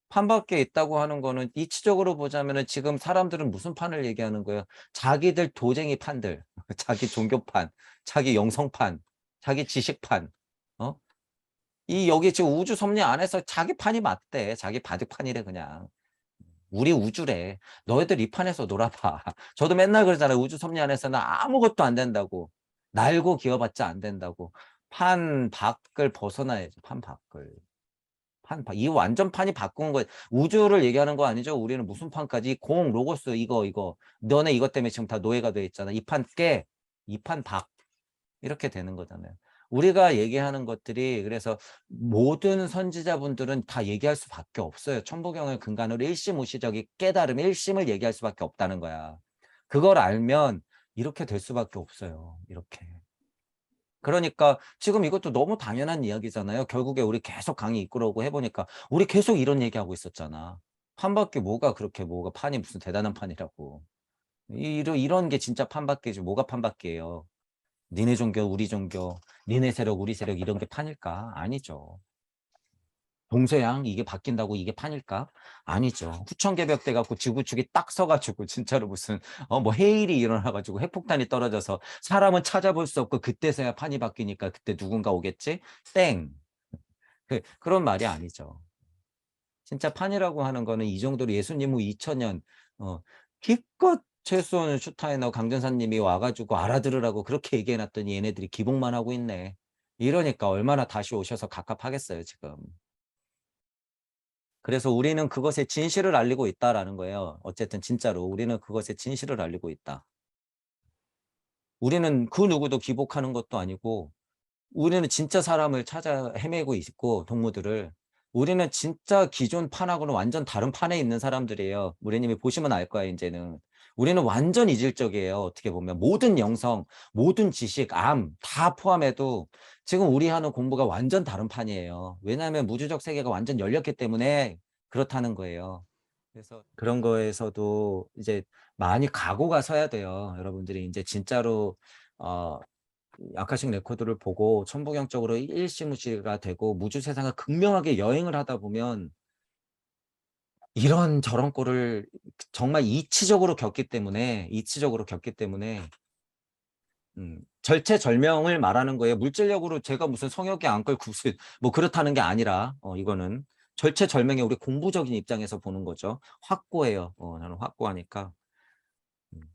판밖에 있다고 하는 거는 이치적으로 보자면은 지금 사람들은 무슨 판을 얘기하는 거예요? 자기들 도쟁이 판들, 자기 종교판, 자기 영성판, 자기 지식판. 어? 이 여기 지금 우주 섭리 안에서 자기 판이 맞대. 자기 바둑판이래 그냥. 우리 우주래. 너희들 이 판에서 놀아봐. 저도 맨날 그러잖아요. 우주 섭리 안에서는 아무것도 안 된다고. 날고 기어봤자 안 된다고. 판 밖을 벗어나야지. 판 밖을. 이 완전 판이 바꾼 거 우주를 얘기하는 거 아니죠? 우리는 무슨 판까지 공 로고스 이거 너네 이것 때문에 지금 다 노예가 돼 있잖아. 이 판 깨, 이 판 박 이렇게 되는 거잖아요. 우리가 얘기하는 것들이 그래서 모든 선지자분들은 다 얘기할 수밖에 없어요. 천부경을 근간으로 일시무시적인 깨달음, 일심을 얘기할 수밖에 없다는 거야. 그걸 알면 이렇게 될 수밖에 없어요. 이렇게. 그러니까 지금 이것도 너무 당연한 이야기잖아요. 결국에 우리 계속 강의 이끌어오고 해보니까 우리 계속 이런 얘기하고 있었잖아. 판밖에 뭐가 그렇게 뭐가 판이 무슨 대단한 판이라고. 이런 게 진짜 판밖이지 뭐가 판밖이에요. 니네 종교 우리 종교 니네 세력 우리 세력 이런 게 판일까? 아니죠. 동서양 이게 바뀐다고 이게 판일까? 아니죠. 후천개벽 돼 갖고 지구축이 딱 서가지고 진짜로 무슨 뭐 해일이 일어나가지고 핵폭탄이 떨어져서 사람은 찾아볼 수 없고 그때서야 판이 바뀌니까 그때 누군가 오겠지? 땡. 그런 말이 아니죠. 진짜 판이라고 하는 거는 이 정도로 예수님 후 2000년 기껏 최소원 슈타이너 강전사님이 와가지고 알아들으라고 그렇게 얘기해놨더니 얘네들이 기복만 하고 있네. 이러니까 얼마나 다시 오셔서 갑갑하겠어요 지금. 그래서 우리는 그것의 진실을 알리고 있다라는 거예요. 어쨌든 진짜로 우리는 그것의 진실을 알리고 있다. 우리는 그 누구도 기복하는 것도 아니고 우리는 진짜 사람을 찾아 헤매고 있고 동무들을 우리는 진짜 기존 판하고는 완전 다른 판에 있는 사람들이에요. 우리님이 보시면 알 거야 이제는. 우리는 완전 이질적이에요. 어떻게 보면 모든 영성, 모든 지식, 암 다 포함해도 지금 우리 하는 공부가 완전 다른 판이에요. 왜냐하면 무주적 세계가 완전 열렸기 때문에 그렇다는 거예요. 그래서 그런 거에서도 이제 많이 각오가 서야 돼요. 여러분들이 이제 진짜로 어, 아카식 레코드를 보고 천부경적으로 일시무시가 되고 무주 세상을 극명하게 여행을 하다 보면 이런 저런 꼴을 정말 이치적으로 겪기 때문에 절체절명을 말하는 거예요. 물질력으로 제가 무슨 성역에 안걸 구슬 뭐 그렇다는 게 아니라 이거는 절체절명의 우리 공부적인 입장에서 보는 거죠. 확고해요. 나는 확고하니까. 음.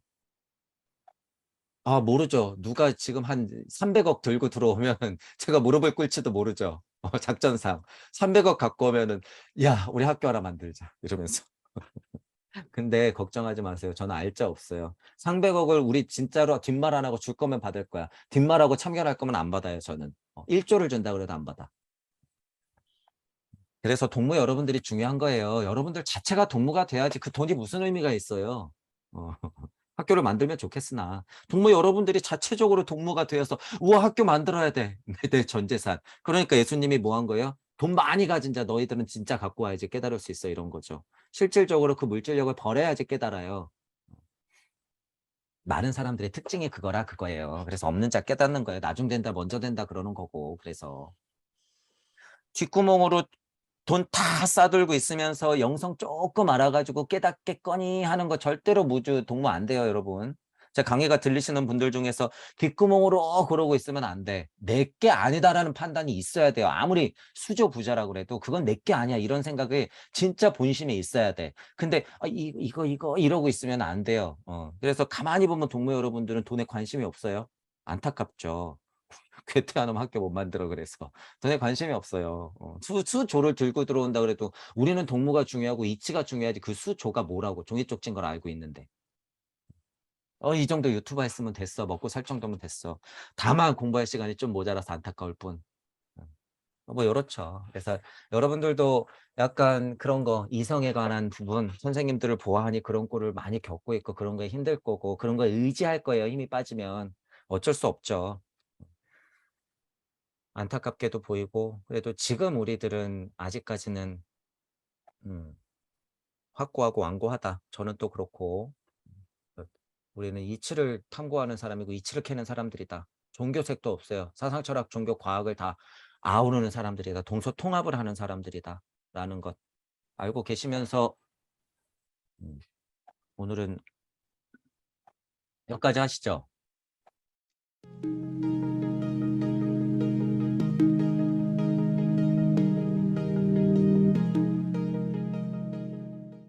아 모르죠. 누가 지금 한 300억 들고 들어오면 제가 무릎을 꿇지도 모르죠. 작전상. 300억 갖고 오면은 "야 우리 학교 하나 만들자." 이러면서. 근데 걱정하지 마세요. 저는 알자 없어요. 300억을 우리 진짜로 뒷말 안 하고 줄 거면 받을 거야. 뒷말하고 참견할 거면 안 받아요 저는. 1조를 준다 그래도 안 받아. 그래서 동무 여러분들이 중요한 거예요. 여러분들 자체가 동무가 돼야지 그 돈이 무슨 의미가 있어요. 어. 학교를 만들면 좋겠으나 동무 여러분들이 자체적으로 동무가 되어서 우와 학교 만들어야 돼. 내 전 재산. 그러니까 예수님이 뭐 한 거예요? 돈 많이 가진 자 너희들은 진짜 갖고 와야지 깨달을 수 있어 이런 거죠. 실질적으로 그 물질력을 버려야지 깨달아요. 많은 사람들의 특징이 그거라 그거예요. 그래서 없는 자 깨닫는 거예요. 나중 된다 먼저 된다 그러는 거고 그래서 뒷구멍으로 돈 다 싸들고 있으면서 영성 조금 알아가지고 깨닫겠거니 하는 거 절대로 무주 동무 안 돼요, 여러분. 제 강의가 들리시는 분들 중에서 귓구멍으로 그러고 있으면 안 돼. 내게 아니다라는 판단이 있어야 돼요. 아무리 수조 부자라고 그래도 그건 내게 아니야. 이런 생각이 진짜 본심에 있어야 돼. 근데 이거 이러고 있으면 안 돼요. 그래서 가만히 보면 동무 여러분들은 돈에 관심이 없어요. 안타깝죠. 괴테하면 학교 못 만들어 그래서 돈에 관심이 없어요. 수조를 들고 들어온다 그래도 우리는 동무가 중요하고 이치가 중요하지 그 수조가 뭐라고 종이 쪽진 걸 알고 있는데 이 정도 유튜브 했으면 됐어 먹고 살 정도면 됐어 다만 공부할 시간이 좀 모자라서 안타까울 뿐. 뭐 이렇죠. 그래서 여러분들도 약간 그런 거 이성에 관한 부분 선생님들을 보아하니 그런 꼴을 많이 겪고 있고 그런 거에 힘들 거고 그런 거에 의지할 거예요. 힘이 빠지면 어쩔 수 없죠. 안타깝게도 보이고 그래도 지금 우리들은 아직까지는 음 확고하고 완고하다. 저는 또 그렇고 어 우리는 이치를 탐구하는 사람이고 이치를 캐는 사람들이다. 종교색도 없어요. 사상 철학 종교 과학을 다 아우르는 사람들이다. 동서통합을 하는 사람들이다라는 것. 알고 계시면서 오늘은 여기까지 하시죠.